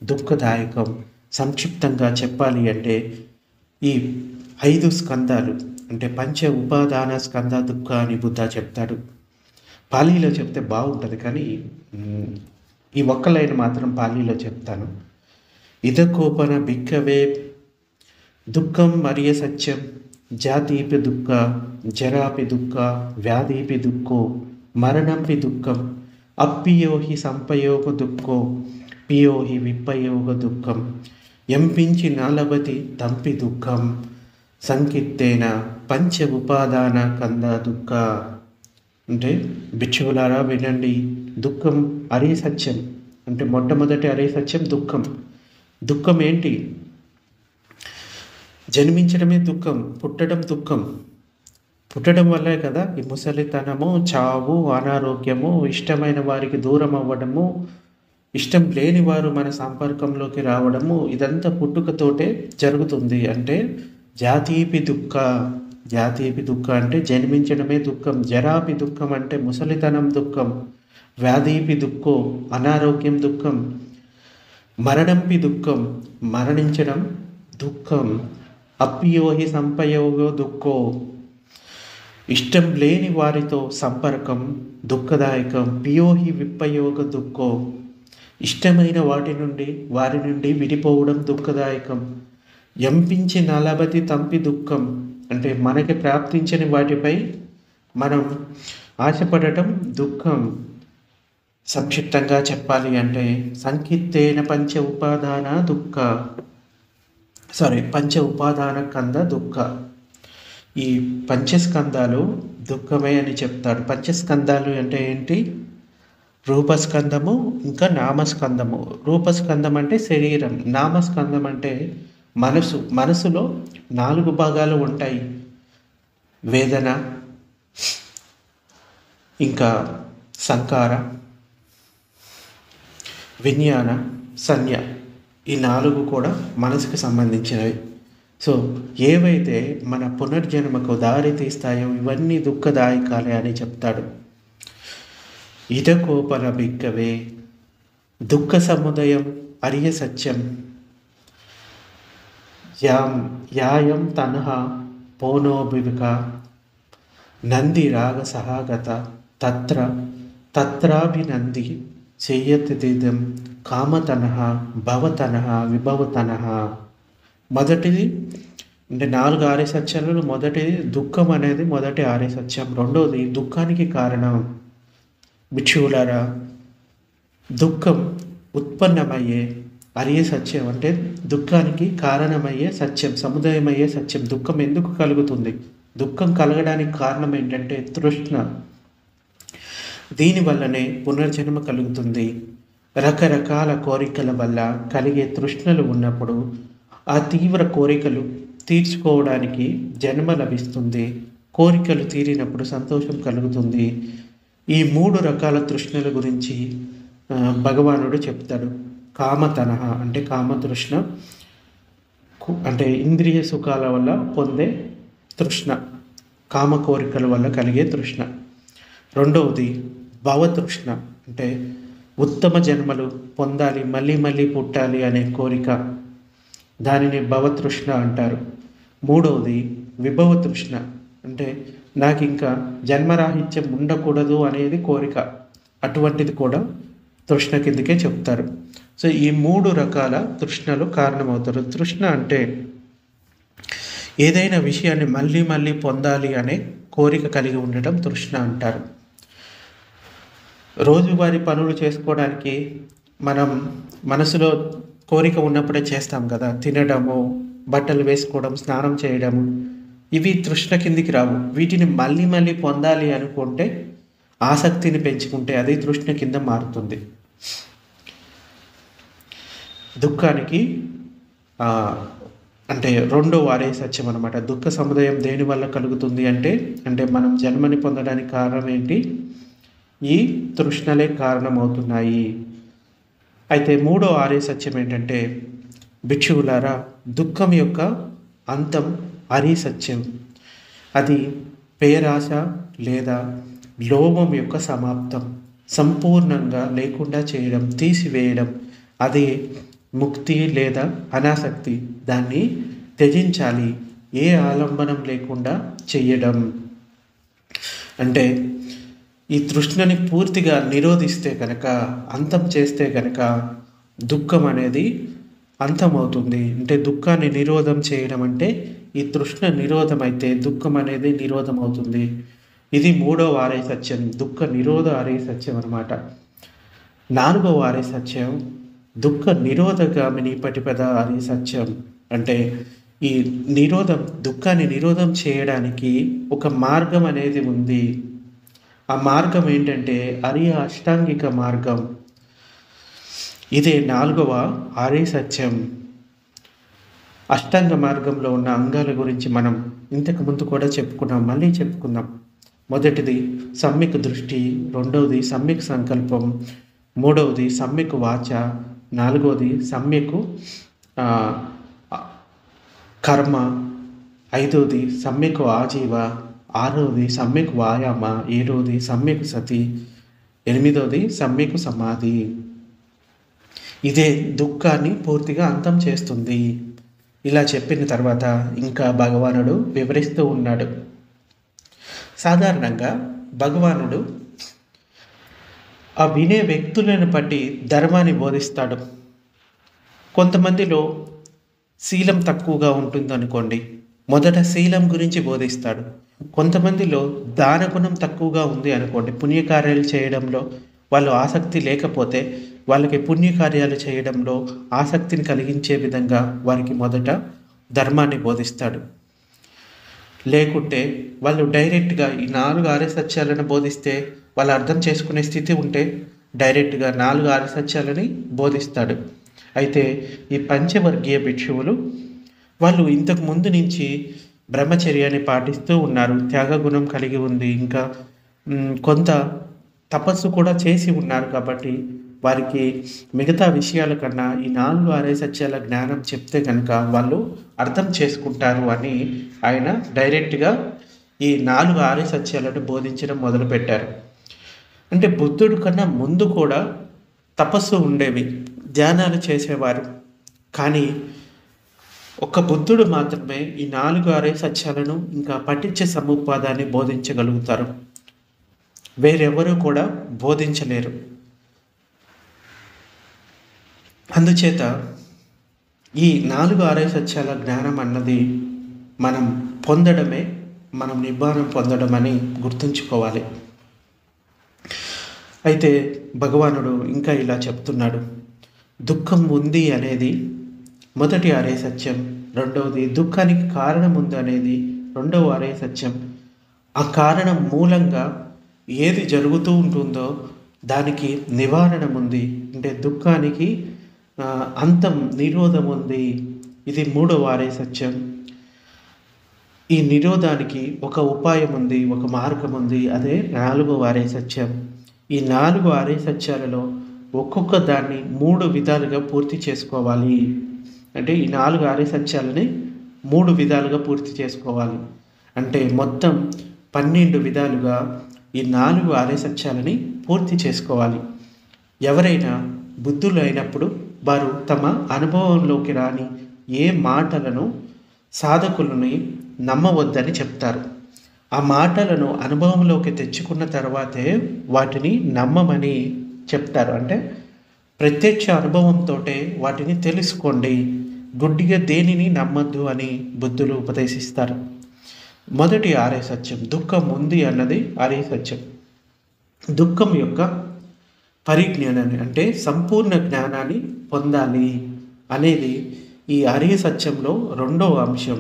దుఃఖదాయకం. సంక్షిప్తంగా చెప్పాలి అంటే ఈ 5 స్కందాలు అంటే పంచ ఉపాదాన స్కంద దుఃఖ అని బుద్ధ చెప్తాడు. పాలీలో చెప్తే బాగుంటుంది, కానీ ఈ ఒక్క లైన్ మాత్రం పాలీలో చెప్తాను. ఇదకోపన భిక్కవే దుఃఖం మరియ సత్యం, జాతీపి దుఃఖ, జరాపి దుఃఖ, వ్యాధీపి దుఃఖో, మరణంపి దుఃఖం, అప్పియోహి సంపయోగ దుఃఖో, పియోహి విప్పయోగ దుఃఖం, ఎంపించి నాలబతి తంపి దుఃఖం, సంకీర్తేన పంచ ఉపాదాన కంద దుఃఖ. అంటే భిక్షువులారా వినండి, దుఃఖం అరే సత్యం అంటే మొట్టమొదటి అరే సత్యం దుఃఖం. దుఃఖం ఏంటి? జన్మించడమే దుఃఖం, పుట్టడం దుఃఖం. పుట్టడం వల్లే కదా ఈ ముసలితనము, చావు, అనారోగ్యము, ఇష్టమైన వారికి దూరం అవ్వడము, ఇష్టం లేని వారు మన సంపర్కంలోకి రావడము, ఇదంతా పుట్టుకతోటే జరుగుతుంది. అంటే జాతీపి దుఃఖ, జాతీపి దుఃఖ అంటే జన్మించడమే దుఃఖం, జరాపి దుఃఖం అంటే ముసలితనం దుఃఖం, వ్యాధీపి దుఃఖో అనారోగ్యం దుఃఖం, మరణంపి దుఃఖం మరణించడం దుఃఖం, అప్పియోహి సంపయోగో దుఃఖో ఇష్టం లేని వారితో సంపర్కం దుఃఖదాయకం, పియోహి విప్పయోగ దుఃఖో ఇష్టమైన వారి నుండి విడిపోవడం దుఃఖదాయకం, ఎంపించి నలబతి తంపి దుఃఖం అంటే మనకి ప్రాప్తించని వాటిపై మనం ఆశపడటం దుఃఖం. సంక్షిప్తంగా చెప్పాలి అంటే సంకీర్తేన పంచ ఉపాదాన కంద దుఃఖ. ఈ పంచస్కందాలు దుఃఖమే అని చెప్తాడు. పంచస్కందాలు అంటే ఏంటి? రూపస్కందము ఇంకా నామస్కందము. రూపస్కందం అంటే శరీరం, నామస్కందం అంటే మనసులో 4 భాగాలు ఉంటాయి: వేదన, ఇంకా సంకార, విజ్ఞాన, సంజ్ఞ. ఈ 4 కూడా మనసుకు సంబంధించినవి. సో ఏవైతే మన పునర్జన్మకు దారి తీస్తాయో ఇవన్నీ దుఃఖదాయకాలే అని చెప్తాడు. ఇదకోపన భిక్కవే దుఃఖ సముదయం అర్య సత్యం, యాయం తనహ పోనోభిక నంది రాగ సహాగత తత్రాభినంది చెయ్యతిదం కామతనః భవతనః విభవతనః. మొదటిది అంటే 4 ఆర్య సత్యాలలో మొదటిది దుఃఖం అనేది మొదటి ఆర్య సత్యం. రెండోది దుఃఖానికి కారణం. భిక్షువులారా, దుఃఖం ఉత్పన్నమయ్యే అర్య సత్యం అంటే దుఃఖానికి కారణమయ్యే సత్యం, సముదాయమయ్యే సత్యం. దుఃఖం ఎందుకు కలుగుతుంది? దుఃఖం కలగడానికి కారణం ఏంటంటే తృష్ణ. దీనివల్లనే పునర్జన్మ కలుగుతుంది. రకరకాల కోరికల వల్ల కలిగే తృష్ణలు ఉన్నప్పుడు ఆ తీవ్ర కోరికలు తీర్చుకోవడానికి జన్మ లభిస్తుంది. కోరికలు తీరినప్పుడు సంతోషం కలుగుతుంది. ఈ 3 రకాల తృష్ణల గురించి భగవానుడు చెప్తాడు. కామతనః అంటే కామతృష్ణ, అంటే ఇంద్రియ సుఖాల వల్ల పొందే తృష్ణ, కామ కోరికల వల్ల కలిగే తృష్ణ. రెండవది భవతృష్ణ, అంటే ఉత్తమ జన్మలు పొందాలి, మళ్ళీ మళ్ళీ పుట్టాలి అనే కోరిక, దానిని భవతృష్ణ అంటారు. మూడవది విభవ తృష్ణ, అంటే నాకు ఇంకా జన్మరాహిత్యం ఉండకూడదు అనేది కోరిక, అటువంటిది కూడా తృష్ణ కిందకే చెప్తారు. సో ఈ 3 రకాల తృష్ణలు కారణమవుతారు. తృష్ణ అంటే ఏదైనా విషయాన్ని మళ్ళీ మళ్ళీ పొందాలి అనే కోరిక కలిగి ఉండటం తృష్ణ అంటారు. రోజువారీ పనులు చేసుకోవడానికి మనం మనసులో కోరిక ఉన్నప్పుడే చేస్తాం కదా, తినడము, బట్టలు వేసుకోవడం, స్నానం చేయడము, ఇవి తృష్ణ కిందికి రావు. వీటిని మళ్ళీ మళ్ళీ పొందాలి అనుకుంటే, ఆసక్తిని పెంచుకుంటే అది తృష్ణ కింద మారుతుంది. దుఃఖానికి అంటే రెండో వారే సత్యం అనమాట. దుఃఖ సముదయం దేని వల్ల కలుగుతుంది అంటే మనం జన్మని పొందడానికి కారణం ఏంటి? ఈ తృష్ణలే కారణమవుతున్నాయి. అయితే మూడో ఆర్య సత్యం ఏంటంటే, భిక్షువులారా, దుఃఖం యొక్క అంతం ఆర్య సత్యం. అది పేరాశ లేదా లోభం యొక్క సమాప్తం, సంపూర్ణంగా లేకుండా చేయడం, తీసివేయడం. అది ముక్తి లేదా అనాసక్తి. దాన్ని త్యజించాలి, ఏ ఆలంబనం లేకుండా చెయ్యడం. అంటే ఈ తృష్ణని పూర్తిగా నిరోధిస్తే కనుక, అంతం చేస్తే కనుక దుఃఖం అనేది అంతమవుతుంది. అంటే దుఃఖాన్ని నిరోధం చేయడం అంటే ఈ తృష్ణ నిరోధం అయితే దుఃఖం అనేది నిరోధం అవుతుంది. ఇది మూడవ ఆర్య సత్యం, దుఃఖ నిరోధ ఆర్య సత్యం అన్నమాట. నాలుగవ ఆర్య సత్యం దుఃఖ నిరోధగామిని పటిపద ఆర్య సత్యం. అంటే ఈ దుఃఖాన్ని నిరోధం చేయడానికి ఒక మార్గం అనేది ఉంది. ఆ మార్గం ఏంటంటే ఆర్య అష్టాంగిక మార్గం. ఇదే నాలుగవ ఆర్య సత్యం. అష్టాంగ మార్గంలో ఉన్న అంగాల గురించి మనం ఇంతకుముందు కూడా చెప్పుకున్నాం, మళ్ళీ చెప్పుకుందాం. మొదటిది సమ్యక్ దృష్టి, రెండవది సమ్యక్ సంకల్పం, మూడవది సమ్యక్ వాచ, నాలుగవది సమ్యక్ కర్మ, ఐదవది సమ్యక్ ఆజీవ, ఆరవది సమ్యక్ వ్యాయామ, ఏడవది సమ్యక్ సతి, ఎనిమిదవది సమ్యక్ సమాధి. ఇదే దుఃఖాన్ని పూర్తిగా అంతం చేస్తుంది. ఇలా చెప్పిన తర్వాత ఇంకా భగవానుడు వివరిస్తూ ఉన్నాడు. సాధారణంగా భగవానుడు ఆ వినే వ్యక్తులను బట్టి ధర్మాన్ని బోధిస్తాడు. కొంతమందిలో శీలం తక్కువగా ఉంటుంది అనుకోండి, మొదట శీలం గురించి బోధిస్తాడు. కొంతమందిలో దాన గుణం తక్కువగా ఉంది అనుకోండి, పుణ్యకార్యాలు చేయడంలో వాళ్ళు ఆసక్తి లేకపోతే వాళ్ళకి పుణ్యకార్యాలు చేయడంలో ఆసక్తిని కలిగించే విధంగా వారికి మొదట ధర్మాన్ని బోధిస్తాడు. లేకుంటే వాళ్ళు డైరెక్ట్గా ఈ 4 ఆర్య సత్యాలను బోధిస్తే వాళ్ళు అర్థం చేసుకునే స్థితి ఉంటే డైరెక్ట్గా 4 ఆర్య సత్యాలని బోధిస్తాడు. అయితే ఈ పంచవర్గీయ భిక్షువులు వాళ్ళు ఇంతకు ముందు నుంచి బ్రహ్మచర్యాన్ని పాటిస్తూ ఉన్నారు, త్యాగగుణం కలిగి ఉంది, ఇంకా కొంత తపస్సు కూడా చేసి ఉన్నారు. కాబట్టి వారికి మిగతా విషయాల కన్నా ఈ 4 ఆర్య సత్యాల జ్ఞానం చెప్తే కనుక వాళ్ళు అర్థం చేసుకుంటారు అని ఆయన డైరెక్ట్గా ఈ 4 ఆర్య సత్యాలను బోధించడం మొదలుపెట్టారు. అంటే బుద్ధుడు కన్నా ముందు కూడా తపస్సు ఉండేవి, ధ్యానాలు చేసేవారు. కానీ ఒక్క బుద్ధుడు మాత్రమే ఈ 4 ఆర్య సత్యాలను ఇంకా పఠించే సముపాదాన్ని బోధించగలుగుతారు. వేరెవరూ కూడా బోధించలేరు. అందుచేత ఈ 4 ఆర్య సత్యాల జ్ఞానం అన్నది మనం పొందడమే మనం నిబ్బానం పొందడం అని గుర్తుంచుకోవాలి. అయితే భగవానుడు ఇంకా ఇలా చెప్తున్నాడు, దుఃఖం ఉంది అనేది మొదటి ఆర్య సత్యం, రెండవది దుఃఖానికి కారణం ఉంది అనేది రెండవ ఆర్య సత్యం. ఆ కారణం మూలంగా ఏది జరుగుతూ ఉంటుందో దానికి నివారణ ఉంది, అంటే దుఃఖానికి అంతం నిరోధం ఉంది. ఇది మూడవ ఆర్య సత్యం. ఈ నిరోధానికి ఒక ఉపాయం ఉంది, ఒక మార్గం ఉంది, అదే 4వ ఆర్య సత్యం. ఈ 4 ఆర్య సత్యాలలో ఒక్కొక్క దాన్ని 3 విధాలుగా పూర్తి చేసుకోవాలి. అంటే ఈ 4 ఆర్య సత్యాలని 3 విధాలుగా పూర్తి చేసుకోవాలి. అంటే మొత్తం 12 విధాలుగా ఈ 4 ఆర్య సత్యాలని పూర్తి చేసుకోవాలి. ఎవరైనా బుద్ధులు అయినప్పుడు వారు తమ అనుభవంలోకి రాని ఏ మాటలను సాధకులని నమ్మవద్దని చెప్తారు. ఆ మాటలను అనుభవంలోకి తెచ్చుకున్న తర్వాతే వాటిని నమ్మమని చెప్తారు. అంటే ప్రత్యక్ష అనుభవంతో వాటిని తెలుసుకోండి, గుడ్డిగా దేనిని నమ్మద్దు అని బుద్ధులు ఉపదేశిస్తారు. మొదటి ఆర్య సత్యం, దుఃఖం ఉంది అన్నది ఆర్య సత్యం. దుఃఖం యొక్క పరిజ్ఞానాన్ని అంటే సంపూర్ణ జ్ఞానాన్ని పొందాలి అనేది ఈ ఆర్య సత్యంలో రెండవ అంశం.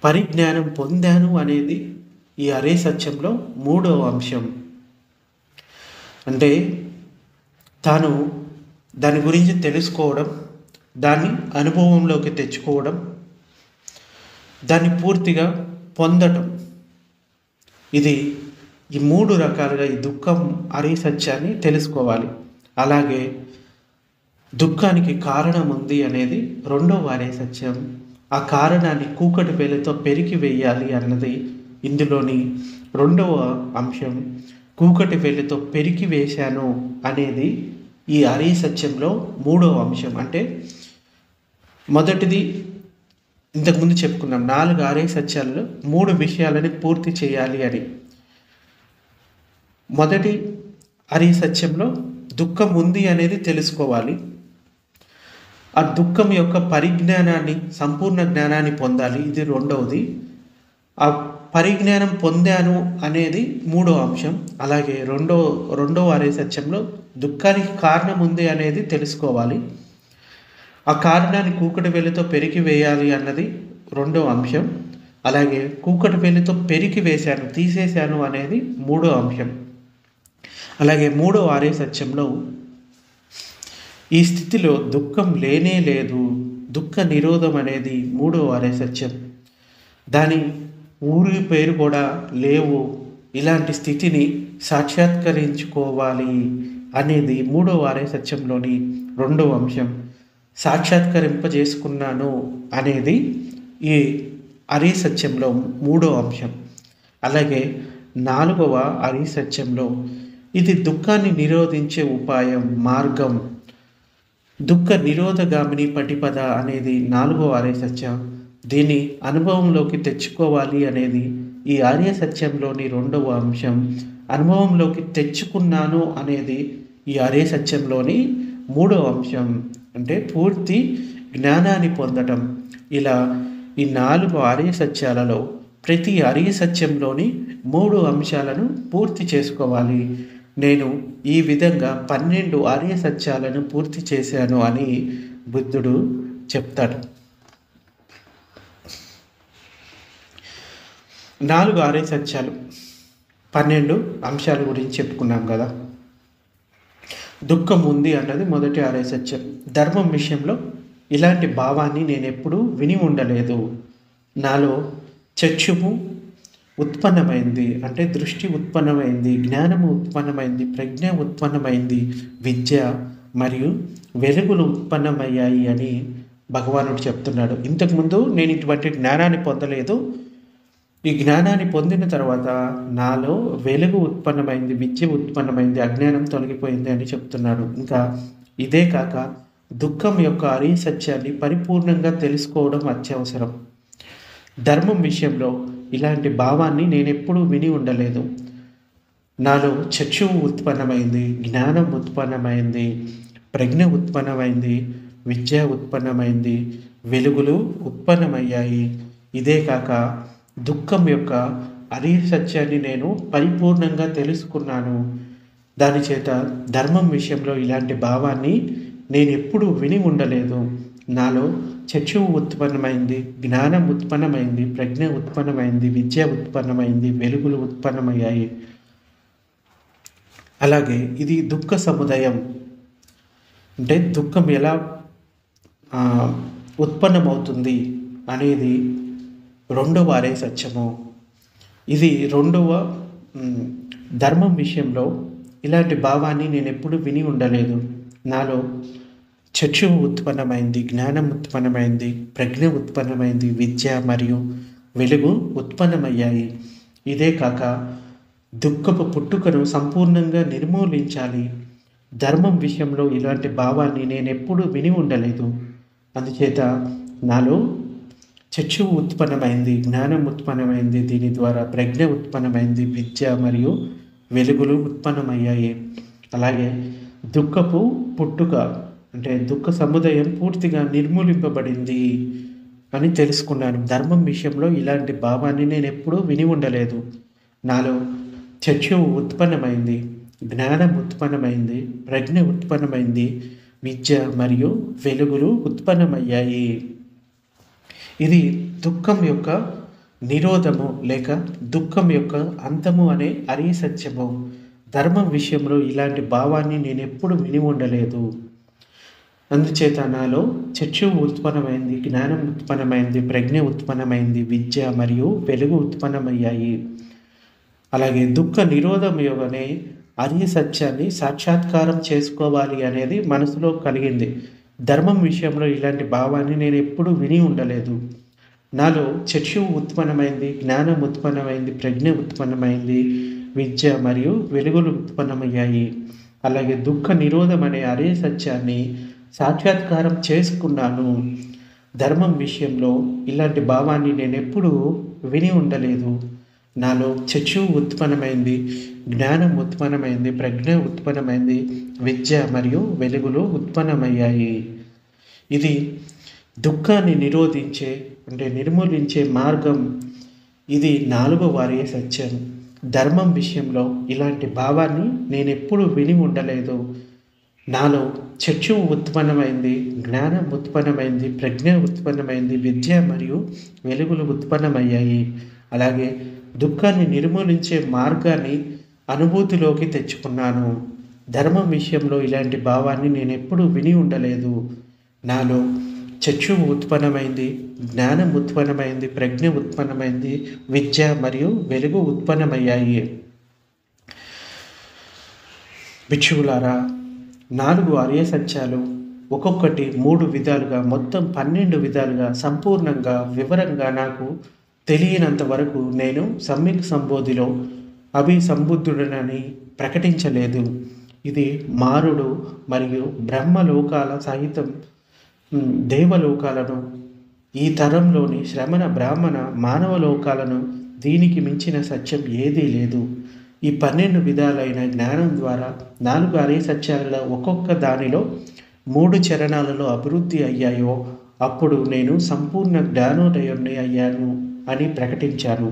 పరిజ్ఞానం పొందాను అనేది ఈ ఆర్య సత్యంలో మూడవ అంశం. అంటే తాను దాని గురించి తెలుసుకోవడం, దాన్ని అనుభవంలోకి తెచ్చుకోవడం, దాన్ని పూర్తిగా పొందటం. ఇది ఈ 3 రకాలుగా ఈ దుఃఖం ఆర్య సత్యాన్ని తెలుసుకోవాలి. అలాగే దుఃఖానికి కారణం ఉంది అనేది రెండవ ఆర్య సత్యం. ఆ కారణాన్ని కూకటి వేలతో పెరికి వేయాలి అన్నది ఇందులోని రెండవ అంశం. కూకటి వేలతో పెరికి వేశాను అనేది ఈ ఆర్య సత్యంలో మూడవ అంశం. అంటే మొదటిది ఇంతకుముందు చెప్పుకున్నాం, 4 ఆర్య సత్యాలలో 3 విషయాలని పూర్తి చేయాలి అని. మొదటి ఆర్య సత్యంలో దుఃఖం ఉంది అనేది తెలుసుకోవాలి. ఆ దుఃఖం యొక్క పరిజ్ఞానాన్ని, సంపూర్ణ జ్ఞానాన్ని పొందాలి, ఇది రెండవది. ఆ పరిజ్ఞానం పొందాను అనేది మూడో అంశం. అలాగే రెండో ఆర్య సత్యంలో దుఃఖానికి కారణం ఉంది అనేది తెలుసుకోవాలి. ఆ కారణాన్ని కూకటి వేలితో పెరికి వేయాలి అన్నది రెండో అంశం. అలాగే కూకటి వేలితో పెరికి వేశాను, తీసేశాను అనేది మూడో అంశం. అలాగే మూడో ఆర్య సత్యంలో ఈ స్థితిలో దుఃఖం లేనే లేదు, దుఃఖ నిరోధం అనేది మూడో ఆర్య సత్యం. దాని ఊరి పేరు కూడా లేవు, ఇలాంటి స్థితిని సాక్షాత్కరించుకోవాలి అనేది మూడో ఆర్య సత్యంలోని రెండో అంశం. సాక్షాత్కరింపజేసుకున్నాను అనేది ఈ ఆర్య సత్యంలో మూడో అంశం. అలాగే 4వ ఆర్య సత్యంలో ఇది దుఃఖాన్ని నిరోధించే ఉపాయం, మార్గం, దుఃఖ నిరోధగామిని పటిపద అనేది 4వ ఆర్య సత్యం. దీన్ని అనుభవంలోకి తెచ్చుకోవాలి అనేది ఈ ఆర్య సత్యంలోని రెండవ అంశం. అనుభవంలోకి తెచ్చుకున్నాను అనేది ఈ ఆర్య సత్యంలోని మూడవ అంశం. అంటే పూర్తి జ్ఞానాన్ని పొందటం. ఇలా ఈ 4 ఆర్య సత్యాలలో ప్రతి ఆర్య సత్యంలోని 3 అంశాలను పూర్తి చేసుకోవాలి. నేను ఈ విధంగా 12 ఆర్య సత్యాలను పూర్తి చేశాను అని బుద్ధుడు చెప్తాడు. 4 ఆర్య సత్యాలు, 12 అంశాల గురించి చెప్పుకున్నాం కదా. దుఃఖం ఉంది అన్నది మొదటి ఆర్య సత్యం. ధర్మం విషయంలో ఇలాంటి భావాన్ని నేను ఎప్పుడూ విని ఉండలేదు. నాలో చక్షువు ఉత్పన్నమైంది, అంటే దృష్టి ఉత్పన్నమైంది, జ్ఞానము ఉత్పన్నమైంది, ప్రజ్ఞ ఉత్పన్నమైంది, విద్య మరియు వెలుగులు ఉత్పన్నమయ్యాయి అని భగవానుడు చెప్తున్నాడు. ఇంతకుముందు నేను ఇటువంటి జ్ఞానాన్ని పొందలేదు. ఈ జ్ఞానాన్ని పొందిన తర్వాత నాలో వెలుగు ఉత్పన్నమైంది, విద్య ఉత్పన్నమైంది, అజ్ఞానం తొలగిపోయింది అని చెప్తున్నాడు. ఇంకా ఇదే కాక దుఃఖం యొక్క ఆర్య సత్యాన్ని పరిపూర్ణంగా తెలుసుకోవడం అత్యవసరం. ధర్మం విషయంలో ఇలాంటి భావాన్ని నేను ఎప్పుడూ విని ఉండలేదు. నాలో చక్షువు ఉత్పన్నమైంది, జ్ఞానం ఉత్పన్నమైంది, ప్రజ్ఞ ఉత్పన్నమైంది, విద్య ఉత్పన్నమైంది, వెలుగులు ఉత్పన్నమయ్యాయి. ఇదే కాక దుఃఖం యొక్క ఆర్య సత్యాన్ని నేను పరిపూర్ణంగా తెలుసుకున్నాను. దాని చేత ధర్మం విషయంలో ఇలాంటి భావాన్ని నేను ఎప్పుడూ విని ఉండలేదు. నాలో చక్షువు ఉత్పన్నమైంది, జ్ఞానం ఉత్పన్నమైంది, ప్రజ్ఞ ఉత్పన్నమైంది, విద్య ఉత్పన్నమైంది, వెలుగులు ఉత్పన్నమయ్యాయి. అలాగే ఇది దుఃఖ సముదాయం, అంటే దుఃఖం ఎలా ఉత్పన్నమవుతుంది అనేది రెండవ ఆర్య సత్యము. ఇది రెండవ ధర్మం విషయంలో ఇలాంటి భావాన్ని నేను ఎప్పుడు విని ఉండలేదు. నాలో చక్షువు ఉత్పన్నమైంది, జ్ఞానం ఉత్పన్నమైంది, ప్రజ్ఞ ఉత్పన్నమైంది, విద్య మరియు వెలుగు ఉత్పన్నమయ్యాయి. ఇదే కాక దుఃఖపు పుట్టుకను సంపూర్ణంగా నిర్మూలించాలి. ధర్మం విషయంలో ఇలాంటి భావాన్ని నేను ఎప్పుడూ విని ఉండలేదు. అందుచేత నాలో చక్షువు ఉత్పన్నమైంది, జ్ఞానం ఉత్పన్నమైంది, దీని ద్వారా ప్రజ్ఞ ఉత్పన్నమైంది, విద్య మరియు వెలుగులు ఉత్పన్నమయ్యాయి. అలాగే దుఃఖపు పుట్టుక అంటే దుఃఖ సముదాయం పూర్తిగా నిర్మూలింపబడింది అని తెలుసుకున్నాను. ధర్మం విషయంలో ఇలాంటి భావాన్ని నేను ఎప్పుడూ విని ఉండలేదు. నాలో చక్షువు ఉత్పన్నమైంది, జ్ఞానం ఉత్పన్నమైంది, ప్రజ్ఞ ఉత్పన్నమైంది, విద్య మరియు వెలుగులు ఉత్పన్నమయ్యాయి. ఇది దుఃఖం యొక్క నిరోధము లేక దుఃఖం యొక్క అంతము అనే అరీ సత్యము. ధర్మం విషయంలో ఇలాంటి భావాన్ని నేను ఎప్పుడు విని ఉండలేదు. అందుచేత నాలో చక్షువు ఉత్పన్నమైంది, జ్ఞానం ఉత్పన్నమైంది, ప్రజ్ఞ ఉత్పన్నమైంది, విద్య మరియు వెలుగు ఉత్పన్నమయ్యాయి. అలాగే దుఃఖ నిరోధం అనే అరీ సత్యాన్ని సాక్షాత్కారం చేసుకోవాలి అనేది మనసులో కలిగింది. ధర్మం విషయంలో ఇలాంటి భావాన్ని నేను ఎప్పుడూ విని ఉండలేదు. నాలో చక్షువు ఉత్పన్నమైంది, జ్ఞానం ఉత్పన్నమైంది, ప్రజ్ఞ ఉత్పన్నమైంది, విద్య మరియు వెలుగులు ఉత్పన్నమయ్యాయి. అలాగే దుఃఖ నిరోధం అనే అరే సత్యాన్ని సాక్షాత్కారం చేసుకున్నాను. ధర్మం విషయంలో ఇలాంటి భావాన్ని నేను ఎప్పుడూ విని ఉండలేదు. నాలో చక్షువు ఉత్పన్నమైంది, జ్ఞానం ఉత్పన్నమైంది, ప్రజ్ఞ ఉత్పన్నమైంది, విద్య మరియు వెలుగులు ఉత్పన్నమయ్యాయి. ఇది దుఃఖాన్ని నిరోధించే అంటే నిర్మూలించే మార్గం. ఇది 4వ అరే సత్యం. ధర్మం విషయంలో ఇలాంటి భావాన్ని నేను ఎప్పుడూ విని ఉండలేదు. నాలో చక్షువు ఉత్పన్నమైంది, జ్ఞానం ఉత్పన్నమైంది, ప్రజ్ఞ ఉత్పన్నమైంది, విద్య మరియు వెలుగులు ఉత్పన్నమయ్యాయి. అలాగే దుఃఖాన్ని నిర్మూలించే మార్గాన్ని అనుభూతిలోకి తెచ్చుకున్నాను. ధర్మం విషయంలో ఇలాంటి భావాన్ని నేను ఎప్పుడూ విని ఉండలేదు. నాలో చక్షువు ఉత్పన్నమైంది, జ్ఞానం ఉత్పన్నమైంది, ప్రజ్ఞ ఉత్పన్నమైంది, విద్య మరియు వెలుగు ఉత్పన్నమయ్యాయి. భిక్షువులారా, 4 అరే సత్యాలు ఒక్కొక్కటి 3 విధాలుగా మొత్తం 12 విధాలుగా సంపూర్ణంగా వివరంగా నాకు తెలియనంత వరకు నేను సమ్యక్ సంబోధిలో అభిసంబుద్ధుడనని ప్రకటించలేదు. ఇది మారుడు మరియు బ్రహ్మలోకాల సహితం దేవలోకాలను, ఈ తరంలోని శ్రమణ బ్రాహ్మణ మానవ లోకాలను దీనికి మించిన సత్యం ఏదీ లేదు. ఈ 12 విధాలైన జ్ఞానం ద్వారా 4 అరే సత్యాలలో ఒక్కొక్క దానిలో 3 చరణాలలో అభివృద్ధి అయ్యాయో అప్పుడు నేను సంపూర్ణ జ్ఞానోదయుణ్ణి అయ్యాను అని ప్రకటించాను.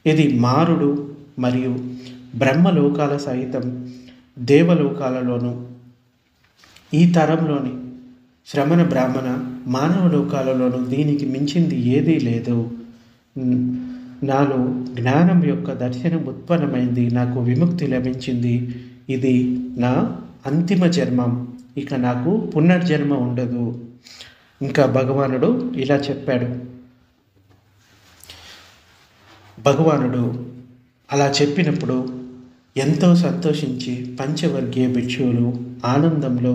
ఇది మారుడు మరియు బ్రహ్మలోకాల సహితం దేవలోకాలలోను, ఈ తరంలోని శ్రమణ బ్రాహ్మణ మానవ లోకాలలోను దీనికి మించింది ఏదీ లేదు. నాలో జ్ఞానం యొక్క దర్శనం ఉత్పన్నమైంది, నాకు విముక్తి లభించింది. ఇది నా అంతిమ జన్మం. ఇక నాకు పునర్జన్మ ఉండదు. ఇంకా భగవానుడు ఇలా చెప్పాడు. భగవానుడు అలా చెప్పినప్పుడు ఎంతో సంతోషించి పంచవర్గీయ భిక్షువులు ఆనందంలో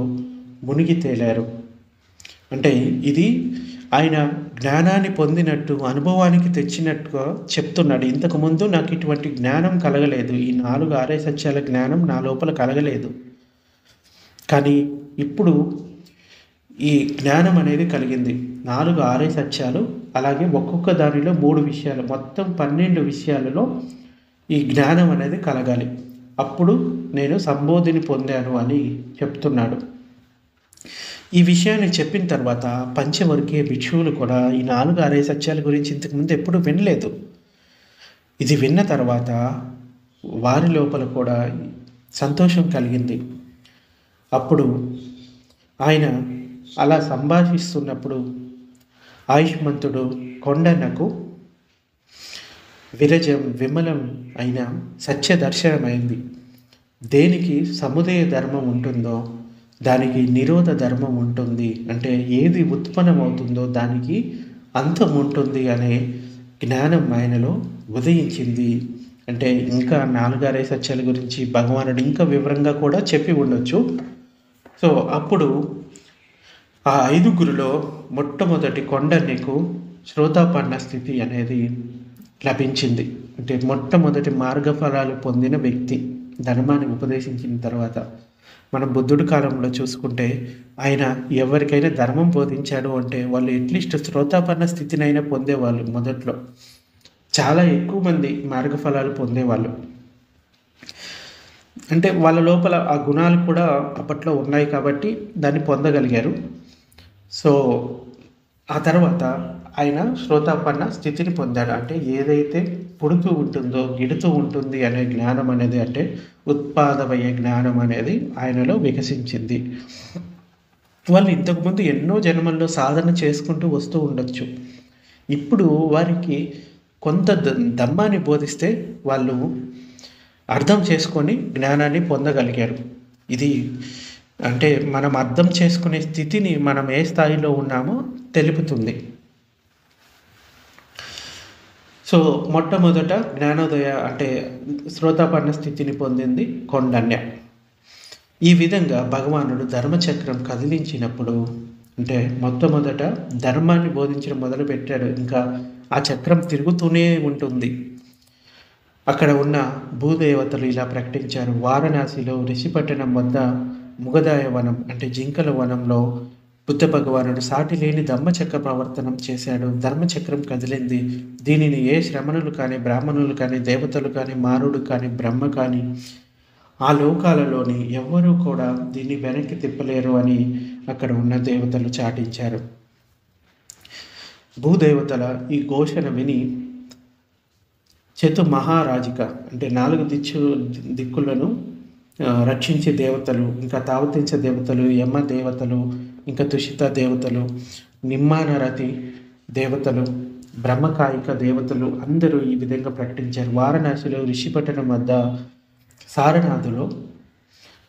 మునిగి తేలారు. అంటే ఇది ఆయన జ్ఞానాన్ని పొందినట్టు అనుభవానికి తెచ్చినట్టుగా చెప్తున్నాడు. ఇంతకుముందు నాకు ఇటువంటి జ్ఞానం కలగలేదు, ఈ 4 అరే సత్యాల జ్ఞానం నా లోపల కలగలేదు. కానీ ఇప్పుడు ఈ జ్ఞానం అనేది కలిగింది. 4 అరే సత్యాలు, అలాగే ఒక్కొక్క దానిలో 3 విషయాలు, మొత్తం 12 విషయాలలో ఈ జ్ఞానం అనేది కలగాలి. అప్పుడు నేను సంబోధిని పొందాను అని చెప్తున్నాడు. ఈ విషయాన్ని చెప్పిన తర్వాత పంచవర్గీయ భిక్షువులు కూడా ఈ 4 అరే సత్యాల గురించి ఇంతకుముందు ఎప్పుడు వినలేదు. ఇది విన్న తర్వాత వారి లోపల కూడా సంతోషం కలిగింది. అప్పుడు ఆయన అలా సంభాషిస్తున్నప్పుడు ఆయుష్మంతుడు కొండనకు విరజం విమలం అయిన సత్య దర్శనమైంది. దేనికి సముదయ ధర్మం ఉంటుందో దానికి నిరోధ ధర్మం ఉంటుంది. అంటే ఏది ఉత్పన్నమవుతుందో దానికి అంతం ఉంటుంది అనే జ్ఞానం ఆయనలో ఉదయించింది. అంటే ఇంకా 4 అరే సత్యాల గురించి భగవానుడు ఇంకా వివరంగా కూడా చెప్పి ఉండొచ్చు. సో అప్పుడు ఆ ఐదుగురిలో మొట్టమొదటి కొండన్యకు శ్రోతాపన్న స్థితి అనేది లభించింది. అంటే మొట్టమొదటి మార్గఫలాలు పొందిన వ్యక్తి ధర్మాన్ని ఉపదేశించిన తర్వాత. మనం బుద్ధుడి కాలంలో చూసుకుంటే ఆయన ఎవరికైనా ధర్మం బోధించాడు అంటే వాళ్ళు అట్లీస్ట్ శ్రోతాపన్న స్థితినైనా పొందేవాళ్ళు. మొదట్లో చాలా ఎక్కువ మంది మార్గఫలాలు పొందేవాళ్ళు. అంటే వాళ్ళ లోపల ఆ గుణాలు కూడా అప్పట్లో ఉన్నాయి కాబట్టి దాన్ని పొందగలిగారు. సో ఆ తర్వాత ఆయన శ్రోతాపన్న స్థితిని పొందాడు. అంటే ఏదైతే పుడుతూ ఉంటుందో గిడుతూ ఉంటుంది అనే జ్ఞానం అనేది, అంటే ఉత్పాదమయ్యే జ్ఞానం అనేది ఆయనలో వికసించింది. వాళ్ళు ఇంతకుముందు ఎన్నో జన్మల్లో సాధన చేసుకుంటూ వస్తూ ఉండొచ్చు. ఇప్పుడు వారికి కొంత ధమ్మాన్ని బోధిస్తే వాళ్ళు అర్థం చేసుకొని జ్ఞానాన్ని పొందగలిగారు. ఇది అంటే మనం అర్థం చేసుకునే స్థితిని మనం ఏ స్థాయిలో ఉన్నామో తెలుపుతుంది. సో మొట్టమొదట జ్ఞానోదయ అంటే శ్రోతాపన్న స్థితిని పొందింది కొండన్య. ఈ విధంగా భగవానుడు ధర్మచక్రం కదిలించినప్పుడు, అంటే మొట్టమొదట ధర్మాన్ని బోధించడం మొదలుపెట్టాడు. ఇంకా ఆ చక్రం తిరుగుతూనే ఉంటుంది. అక్కడ ఉన్న భూదేవతలు ఇలా ప్రకటించారు. వారణాసిలో ఋషిపట్టణం వద్ద ముగదాయ వనం అంటే జింకల వనంలో బుద్ధ భగవానుడు సాటి లేని ధర్మచక్ర ప్రవర్తనం చేశాడు. ధర్మచక్రం కదిలింది. దీనిని ఏ శ్రమణులు కానీ, బ్రాహ్మణులు కానీ, దేవతలు కానీ, మారుడు కానీ, బ్రహ్మ కానీ, ఆ లోకాలలోని ఎవ్వరూ కూడా దీన్ని వెనక్కి తిప్పలేరు అని అక్కడ ఉన్న దేవతలు చాటించారు. భూదేవతల ఈ ఘోషణ విని మహారాజిక అంటే 4 దిక్కులను రక్షించే దేవతలు, ఇంకా తావతించే దేవతలు, యమ దేవతలు, ఇంకా తుషిత దేవతలు, నిమ్మానరతి దేవతలు, బ్రహ్మకాయిక దేవతలు అందరూ ఈ విధంగా ప్రకటించారు. వారణాసిలో ఋషిపట్టణం వద్ద సారనాథులో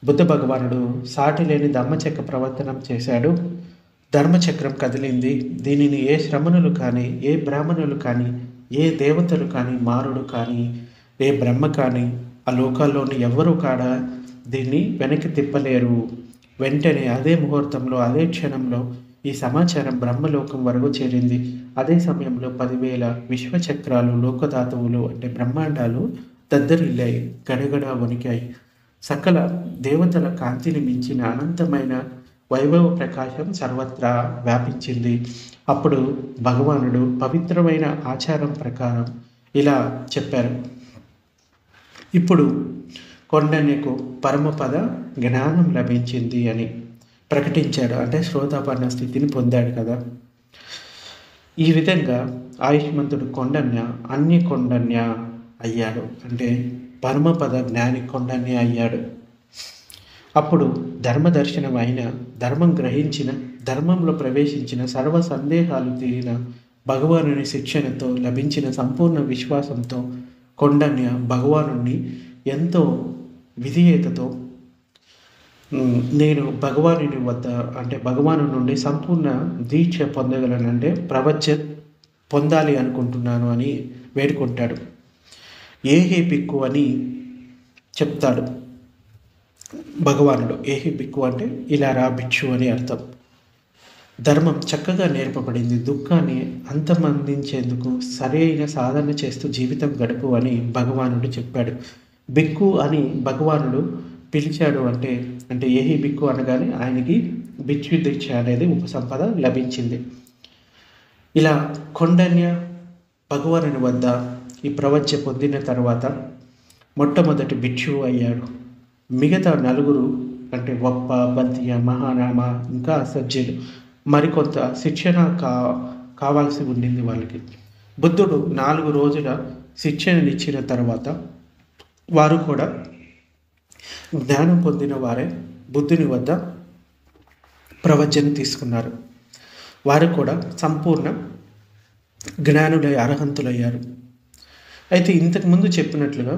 బుద్ధ భగవానుడు సాటి లేని ధర్మచక్ర ప్రవర్తనం చేశాడు. ధర్మచక్రం కదిలింది. దీనిని ఏ శ్రమణులు కానీ, ఏ బ్రాహ్మణులు కానీ, ఏ దేవతలు కానీ, మారుడు కానీ, ఏ బ్రహ్మ కానీ, ఆ లోకాల్లోని ఎవ్వరూ కాడ దీన్ని వెనక్కి తిప్పలేరు. వెంటనే అదే ముహూర్తంలో, అదే క్షణంలో ఈ సమాచారం బ్రహ్మలోకం వరకు చేరింది. అదే సమయంలో 10,000 విశ్వచక్రాలు, లోకధాతువులు అంటే బ్రహ్మాండాలు దద్దరిల్లాయి, గడగడ వణికాయి. సకల దేవతల కాంతిని మించిన అనంతమైన వైభవ ప్రకాశం సర్వత్రా వ్యాపించింది. అప్పుడు భగవానుడు పవిత్రమైన ఆచారం ప్రకారం ఇలా చెప్పారు. ఇప్పుడు కొండన్యకు పరమపద జ్ఞానం లభించింది అని ప్రకటించాడు. అంటే శ్రోతాపన్న స్థితిని పొందాడు కదా. ఈ విధంగా ఆయుష్మంతుడు కొండన్య అన్య కొండన్య అయ్యాడు. అంటే పరమపద జ్ఞాని కొండన్య అయ్యాడు. అప్పుడు ధర్మదర్శనం అయిన, ధర్మం గ్రహించిన, ధర్మంలో ప్రవేశించిన, సర్వ సందేహాలు తీరిన, భగవానుని శిక్షణతో లభించిన సంపూర్ణ విశ్వాసంతో కొండన్య భగవానుని ఎంతో విధేయతతో నేను భగవానుని వద్ద అంటే భగవాను నుండి సంపూర్ణ దీక్ష పొందగలనంటే పొందాలి అనుకుంటున్నాను అని వేడుకుంటాడు. ఏహే బిక్కు అని చెప్తాడు భగవానుడు. ఏహి బిక్కు అంటే ఇలా రా భిక్షు అని అర్థం. ధర్మం చక్కగా నేర్పబడింది. దుఃఖాన్ని అంతమందించేందుకు సరైన సాధన చేస్తూ జీవితం గడుపు అని భగవానుడు చెప్పాడు. బిక్కు అని భగవానుడు పిలిచాడు. అంటే ఏహి బిక్కు అనగానే ఆయనకి భిక్షు దీక్ష అనేది ఉపసంపద లభించింది. ఇలా కొండన్య భగవానుని వద్ద ఈ ప్రవచ పొందిన తర్వాత మొట్టమొదటి భిక్షువు అయ్యాడు. మిగతా 4 అంటే వప్ప, బంతియ, మహానామ, ఇంకా సజ్జలు మరికొంత శిక్షణ కావాల్సి ఉండింది వాళ్ళకి. బుద్ధుడు 4 రోజుల శిక్షణనిచ్చిన తర్వాత వారు కూడా జ్ఞానం పొందిన వారే బుద్ధుని వద్ద ప్రవచన తీసుకున్నారు. వారు కూడా సంపూర్ణ జ్ఞానులై అర్హంతులయ్యారు. అయితే ఇంతకుముందు చెప్పినట్లుగా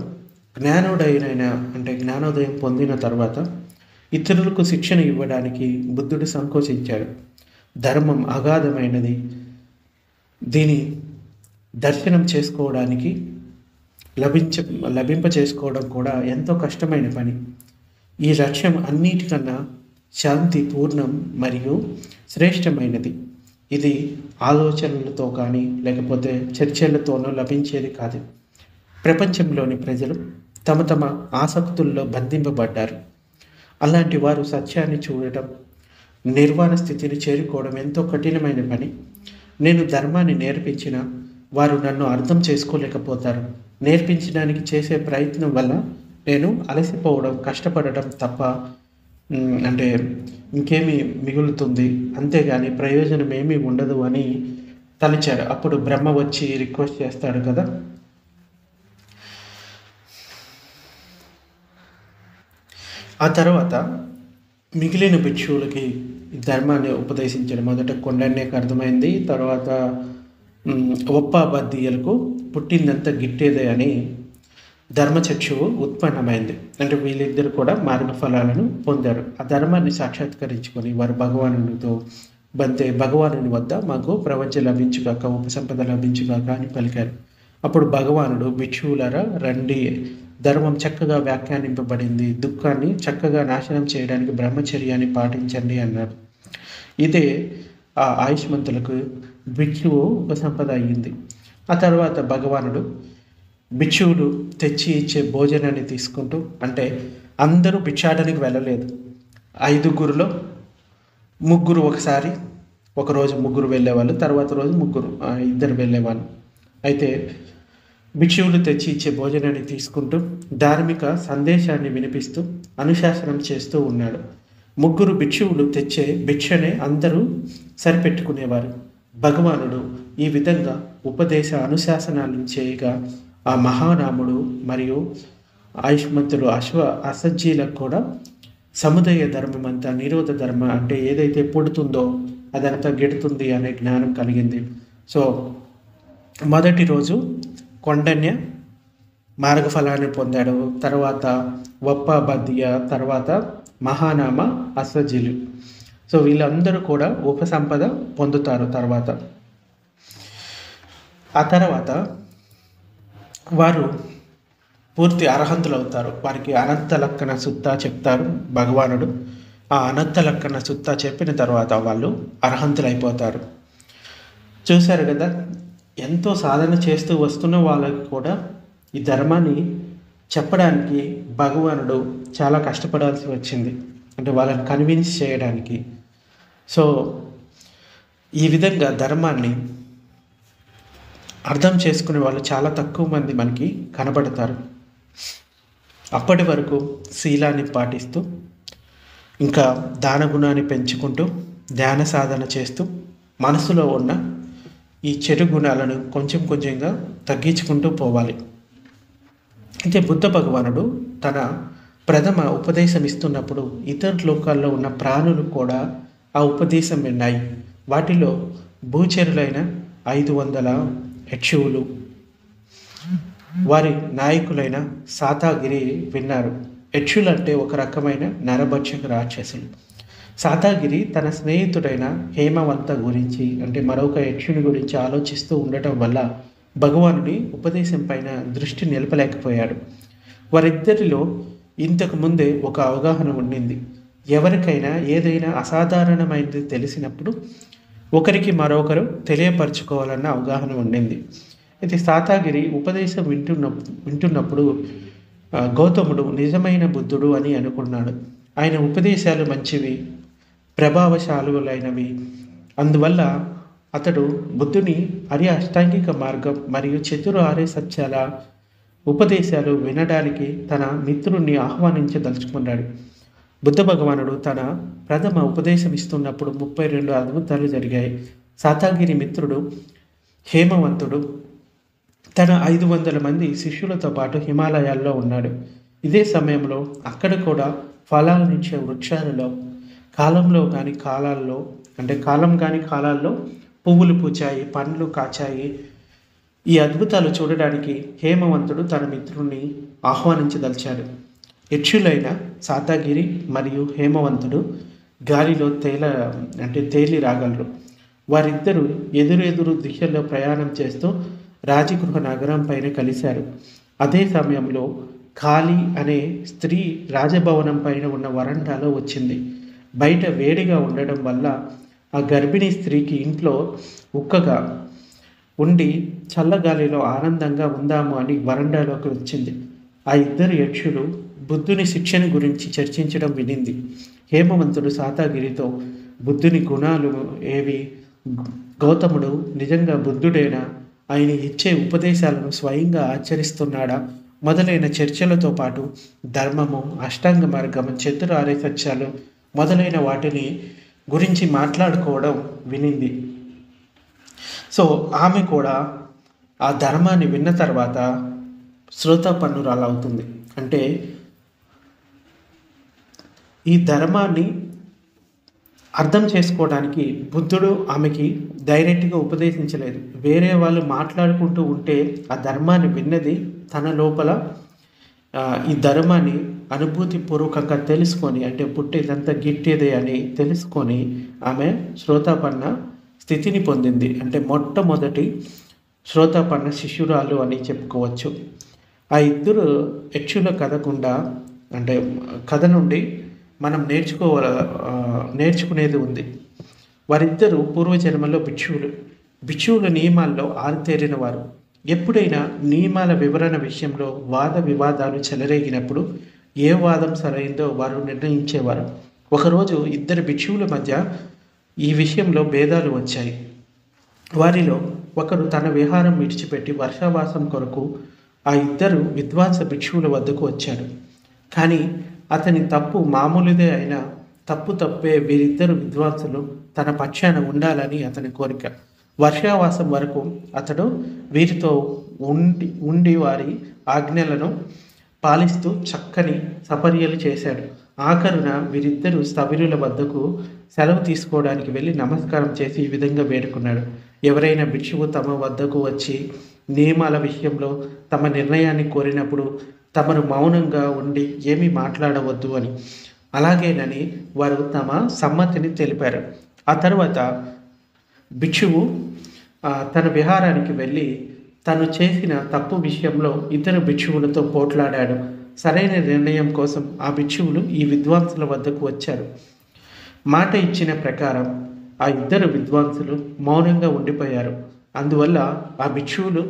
జ్ఞానోదయం పొందిన తర్వాత ఇతరులకు శిక్షణ ఇవ్వడానికి బుద్ధుడు సంకోచించాడు. ధర్మం అగాధమైనది. దీని దర్శనం చేసుకోవడానికి లభింప చేసుకోవడం కూడా ఎంతో కష్టమైన పని. ఈ లక్ష్యం అన్నిటికన్నా శాంతి పూర్ణం మరియు శ్రేష్టమైనది. ఇది ఆలోచనలతో కానీ లేకపోతే చర్చలతోనో లభించేది కాదు. ప్రపంచంలోని ప్రజలు తమ తమ ఆసక్తుల్లో బంధింపబడ్డారు. అలాంటి వారు సత్యాన్ని చూడటం, నిర్వాణ స్థితిని చేరుకోవడం ఎంతో కఠినమైన పని. నేను ధర్మాన్ని నేర్పించిన వారు నన్ను అర్థం చేసుకోలేకపోతారు. నేర్పించడానికి చేసే ప్రయత్నం వల్ల నేను అలసిపోవడం, కష్టపడటం తప్ప అంటే ఇంకేమీ మిగులుతుంది, అంతేగాని ప్రయోజనం ఏమీ ఉండదు అని తలిచాడు. అప్పుడు బ్రహ్మ వచ్చి రిక్వెస్ట్ చేస్తాడు కదా, ఆ తర్వాత మిగిలిన భిక్షువులకి ధర్మాన్ని ఉపదేశించడం. మొదట కొండన్యకు అర్థమైంది, తర్వాత ఒప్పాబద్దీయులకు పుట్టిందంతా గిట్టేదే అని ధర్మచక్షువు ఉత్పన్నమైంది. అంటే వీళ్ళిద్దరు కూడా మార్గఫలాలను పొందారు. ఆ ధర్మాన్ని సాక్షాత్కరించుకొని వారు భగవానుడితో భగవానుని వద్ద మాకు ప్రవచన లభించుగాక, ఉపసంపద లభించుగాక అని పలికారు. అప్పుడు భగవానుడు, భిక్షువులారా రండి, ధర్మం చక్కగా వ్యాఖ్యానింపబడింది, దుఃఖాన్ని చక్కగా నాశనం చేయడానికి బ్రహ్మచర్యాన్ని పాటించండి అన్నాడు. ఇదే ఆ ఆయుష్మంతులకు భిక్షువు ఉపసంపద అయ్యింది. ఆ తర్వాత భగవానుడు భిక్షువులు తెచ్చి ఇచ్చే భోజనాన్ని తీసుకుంటూ, అంటే అందరూ భిక్షాటనకి వెళ్ళలేదు. 5గురిలో 3 ఒకసారి, ఒకరోజు 3 వెళ్ళేవాళ్ళు, తర్వాత రోజు 2 వెళ్ళేవాళ్ళు. అయితే భిక్షువులు తెచ్చి ఇచ్చే భోజనాన్ని తీసుకుంటూ ధార్మిక సందేశాన్ని వినిపిస్తూ అనుశాసనం చేస్తూ ఉన్నాడు. 3 భిక్షువులు తెచ్చే భిక్షనే అందరూ సరిపెట్టుకునేవారు. భగవానుడు ఈ విధంగా ఉపదేశ అనుశాసనాలను చేయగా ఆ మహారాముడు మరియు ఆయుష్మంతుడు అసజ్జీలకు కూడా సముదయ ధర్మం అంతా, నిరోధ ధర్మ అంటే ఏదైతే పుడుతుందో అదంతా గిడుతుంది అనే జ్ఞానం కలిగింది. సో మొదటి రోజు కొండన్య మార్గఫలాన్ని పొందాడు, తర్వాత ఒప్పాబద్దీయ, తర్వాత మహానామ, అసజ్జీలు. సో వీళ్ళందరూ కూడా ఉపసంపద పొందుతారు. ఆ తర్వాత వారు పూర్తి అర్హంతులు అవుతారు. వారికి అనంత లక్కన సుత్తా చెప్తారు భగవానుడు. ఆ అనంత లక్కన సుత్తా చెప్పిన తర్వాత వాళ్ళు అర్హంతులు అయిపోతారు. చూశారు కదా, ఎంతో సాధన చేస్తూ వస్తున్న వాళ్ళకి కూడా ఈ ధర్మాన్ని చెప్పడానికి భగవానుడు చాలా కష్టపడాల్సి వచ్చింది, అంటే వాళ్ళని కన్విన్స్ చేయడానికి. సో ఈ విధంగా ధర్మాన్ని అర్థం చేసుకునే వాళ్ళు చాలా తక్కువ మంది మనకి కనబడతారు. అప్పటి వరకు శీలాన్ని పాటిస్తూ, ఇంకా దాన గుణాన్ని పెంచుకుంటూ, ధ్యాన సాధన చేస్తూ మనసులో ఉన్న ఈ చెడు గుణాలను కొంచెం కొంచెంగా తగ్గించుకుంటూ పోవాలి. అయితే బుద్ధ భగవానుడు తన ప్రథమ ఉపదేశం ఇస్తున్నప్పుడు ఇతర లోకాల్లో ఉన్న ప్రాణులు కూడా ఆ ఉపదేశం విన్నాయి. వాటిలో భూచరులైన 500 యక్షువులు, వారి నాయకులైన సాతాగిరి విన్నారు. యక్షులంటే ఒక రకమైన నరభక్షక రాక్షసులు. సాతాగిరి తన స్నేహితుడైన హేమవంత గురించి, అంటే మరొక యక్షుని గురించి ఆలోచిస్తూ ఉండటం వల్ల భగవానుడి ఉపదేశం పైన దృష్టి నిలపలేకపోయాడు. వారిద్దరిలో ఇంతకు ముందే ఒక అవగాహన ఉండింది. ఎవరికైనా ఏదైనా అసాధారణమైనది తెలిసినప్పుడు ఒకరికి మరొకరు తెలియపరచుకోవాలన్న అవగాహన ఉండింది. అయితే సాతాగిరి ఉపదేశం వింటున్నప్పుడు గౌతముడు నిజమైన బుద్ధుడు అని అనుకున్నాడు. ఆయన ఉపదేశాలు మంచివి, ప్రభావశాలులైనవి. అందువల్ల అతడు బుద్ధుని అష్టాంగిక మార్గం మరియు ఆర్య సత్యాల ఉపదేశాలు వినడానికి తన మిత్రుణ్ణి ఆహ్వానించదలుచుకున్నాడు. బుద్ధ భగవానుడు తన ప్రథమ ఉపదేశం ఇస్తున్నప్పుడు 32 అద్భుతాలు జరిగాయి. సాతాగిరి మిత్రుడు హేమవంతుడు తన 500 మంది శిష్యులతో పాటు హిమాలయాల్లో ఉన్నాడు. ఇదే సమయంలో అక్కడ కూడా ఫలాలనిచ్చే వృక్షాలలో కాలం కాని కాలాల్లో పువ్వులు పూచాయి, పండ్లు కాచాయి. ఈ అద్భుతాలు చూడడానికి హేమవంతుడు తన మిత్రుణ్ణి ఆహ్వానించదలిచాడు. యక్షులైన సాతాగిరి మరియు హేమవంతుడు గాలిలో తేలి రాగలరు. వారిద్దరూ ఎదురు దిశల్లో ప్రయాణం చేస్తూ రాజగృహ నగరం పైన కలిశారు. అదే సమయంలో కాళీ అనే స్త్రీ రాజభవనం పైన ఉన్న వరండాలో వచ్చింది. బయట వేడిగా ఉండడం వల్ల ఆ గర్భిణీ స్త్రీకి ఇంట్లో ఉక్కగా ఉండి చల్లగాలిలో ఆనందంగా ఉందాము అని వరండాలోకి వచ్చింది. ఆ ఇద్దరు యక్షులు బుద్ధుని శిక్షణ గురించి చర్చించడం వినింది. హేమవంతుడు శాతగిరితో, బుద్ధుని గుణాలు ఏవి, గౌతముడు నిజంగా బుద్ధుడేనా, ఆయన ఇచ్చే ఉపదేశాలను స్వయంగా ఆచరిస్తున్నాడా మొదలైన చర్చలతో పాటు ధర్మము, అష్టాంగ మార్గము, చతురార్య సత్యాలు మొదలైన వాటిని గురించి మాట్లాడుకోవడం వినింది. సో ఆమె కూడా ఆ ధర్మాన్ని విన్న తర్వాత శ్రోతాపన్నురాలు అవుతుంది. అంటే ఈ ధర్మాన్ని అర్థం చేసుకోవడానికి బుద్ధుడు ఆమెకి డైరెక్ట్గా ఉపదేశించలేదు. వేరే వాళ్ళు మాట్లాడుకుంటూ ఉంటే ఆ ధర్మాన్ని విన్నది తన లోపల ఈ ధర్మాన్ని అనుభూతిపూర్వకంగా తెలుసుకొని, అంటే పుట్టేదంతా గిట్టేదే అని తెలుసుకొని ఆమె శ్రోతాపన్న స్థితిని పొందింది. అంటే మొట్టమొదటి శ్రోతాపన్న శిష్యురాలు అని చెప్పుకోవచ్చు. ఆ ఇద్దరు యక్షుల కథ నుండి మనం నేర్చుకునేది ఉంది. వారిద్దరూ పూర్వజన్మలో భిక్షువుల నియమాల్లో ఆరితేరిన వారు. ఎప్పుడైనా నియమాల వివరణ విషయంలో వాద వివాదాలు చెలరేగినప్పుడు ఏ వాదం సరైందో వారు నిర్ణయించేవారు. ఒకరోజు ఇద్దరు భిక్షువుల మధ్య ఈ విషయంలో భేదాలు వచ్చాయి. వారిలో ఒకరు తన విహారం విడిచిపెట్టి వర్షావాసం కొరకు ఆ ఇద్దరు విద్వాంస భిక్షువుల వద్దకు వచ్చాడు. కానీ అతని తప్పు మామూలుదే అయినా తప్పే వీరిద్దరు విద్వాంసులు తన పక్షాన ఉండాలని అతని కోరిక. వర్షావాసం వరకు అతడు వీరితో ఉండి వారి ఆజ్ఞలను పాలిస్తూ చక్కని సపర్యలు చేశాడు. ఆఖరున వీరిద్దరూ స్థవిరుల వద్దకు సెలవు తీసుకోవడానికి వెళ్ళి నమస్కారం చేసి ఈ విధంగా వేడుకున్నాడు. ఎవరైనా భిక్షువు తమ వద్దకు వచ్చి నియమాల విషయంలో తమ నిర్ణయాన్ని కోరినప్పుడు తమను మౌనంగా ఉండి ఏమీ మాట్లాడవద్దు అని. అలాగేనని వారు తమ సమ్మతిని తెలిపారు. ఆ తర్వాత భిక్షువు తన విహారానికి వెళ్ళి తను చేసిన తప్పు విషయంలో ఇద్దరు భిక్షువులతో పోట్లాడాడు. సరైన నిర్ణయం కోసం ఆ భిక్షువులు ఈ విద్వాంసుల వద్దకు వచ్చారు. మాట ఇచ్చిన ప్రకారం ఆ ఇద్దరు విద్వాంసులు మౌనంగా ఉండిపోయారు. అందువల్ల ఆ భిక్షువులు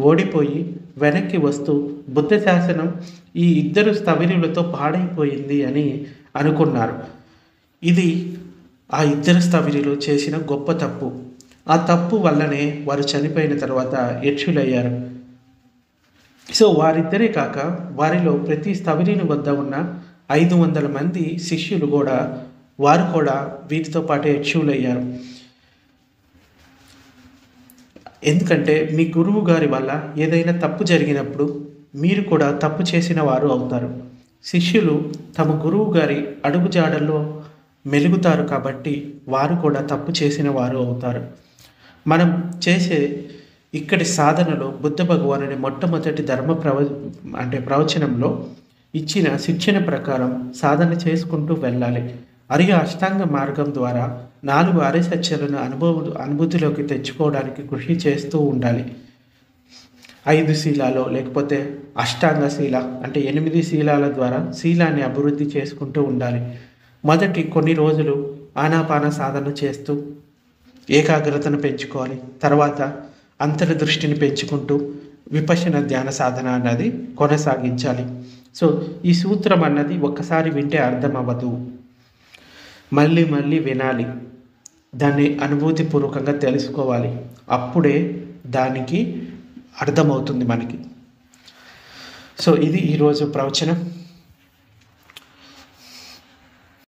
ఓడిపోయి వెనక్కి వస్తూ బుద్ధ శాసనం ఈ ఇద్దరు స్థవిరులతో పాడైపోయింది అని అనుకున్నారు. ఇది ఆ ఇద్దరు స్థవిరులు చేసిన గొప్ప తప్పు. ఆ తప్పు వల్లనే వారు చనిపోయిన తర్వాత యక్షులయ్యారు. సో వారిద్దరే కాక వారిలో ప్రతి స్థవిరుని వద్ద ఉన్న 500 మంది శిష్యులు వారు కూడా వీటితో పాటు యక్షులయ్యారు. ఎందుకంటే మీ గురువు గారి వల్ల ఏదైనా తప్పు జరిగినప్పుడు మీరు కూడా తప్పు చేసిన వారు అవుతారు. శిష్యులు తమ గురువు గారి అడుగుజాడల్లో మెలుగుతారు కాబట్టి వారు కూడా తప్పు చేసిన వారు అవుతారు. మనం చేసే ఇక్కడి సాధనలో బుద్ధ భగవానుని మొట్టమొదటి ప్రవచనంలో ఇచ్చిన శిక్షణ ప్రకారం సాధన చేసుకుంటూ వెళ్ళాలి. మరియు అష్టాంగ మార్గం ద్వారా 4 ఆర్యసత్యాలను అనుభూతిలోకి తెచ్చుకోవడానికి కృషి చేస్తూ ఉండాలి. 5 శీలాలో లేకపోతే అష్టాంగ శీల అంటే 8 శీలాల ద్వారా శీలాన్ని అభివృద్ధి చేసుకుంటూ ఉండాలి. మొదటి కొన్ని రోజులు ఆనాపాన సాధన చేస్తూ ఏకాగ్రతను పెంచుకోవాలి. తర్వాత అంతర్దృష్టిని పెంచుకుంటూ విపశ్యన ధ్యాన సాధన అన్నది కొనసాగించాలి. సో ఈ సూత్రం అన్నది ఒక్కసారి వింటే అర్థం అవ్వదు, మళ్ళీ మళ్ళీ వినాలి, దాన్ని అనుభూతిపూర్వకంగా తెలుసుకోవాలి. అప్పుడే దానికి అర్థమవుతుంది మనకి. సో ఇది ఈరోజు ప్రవచనం.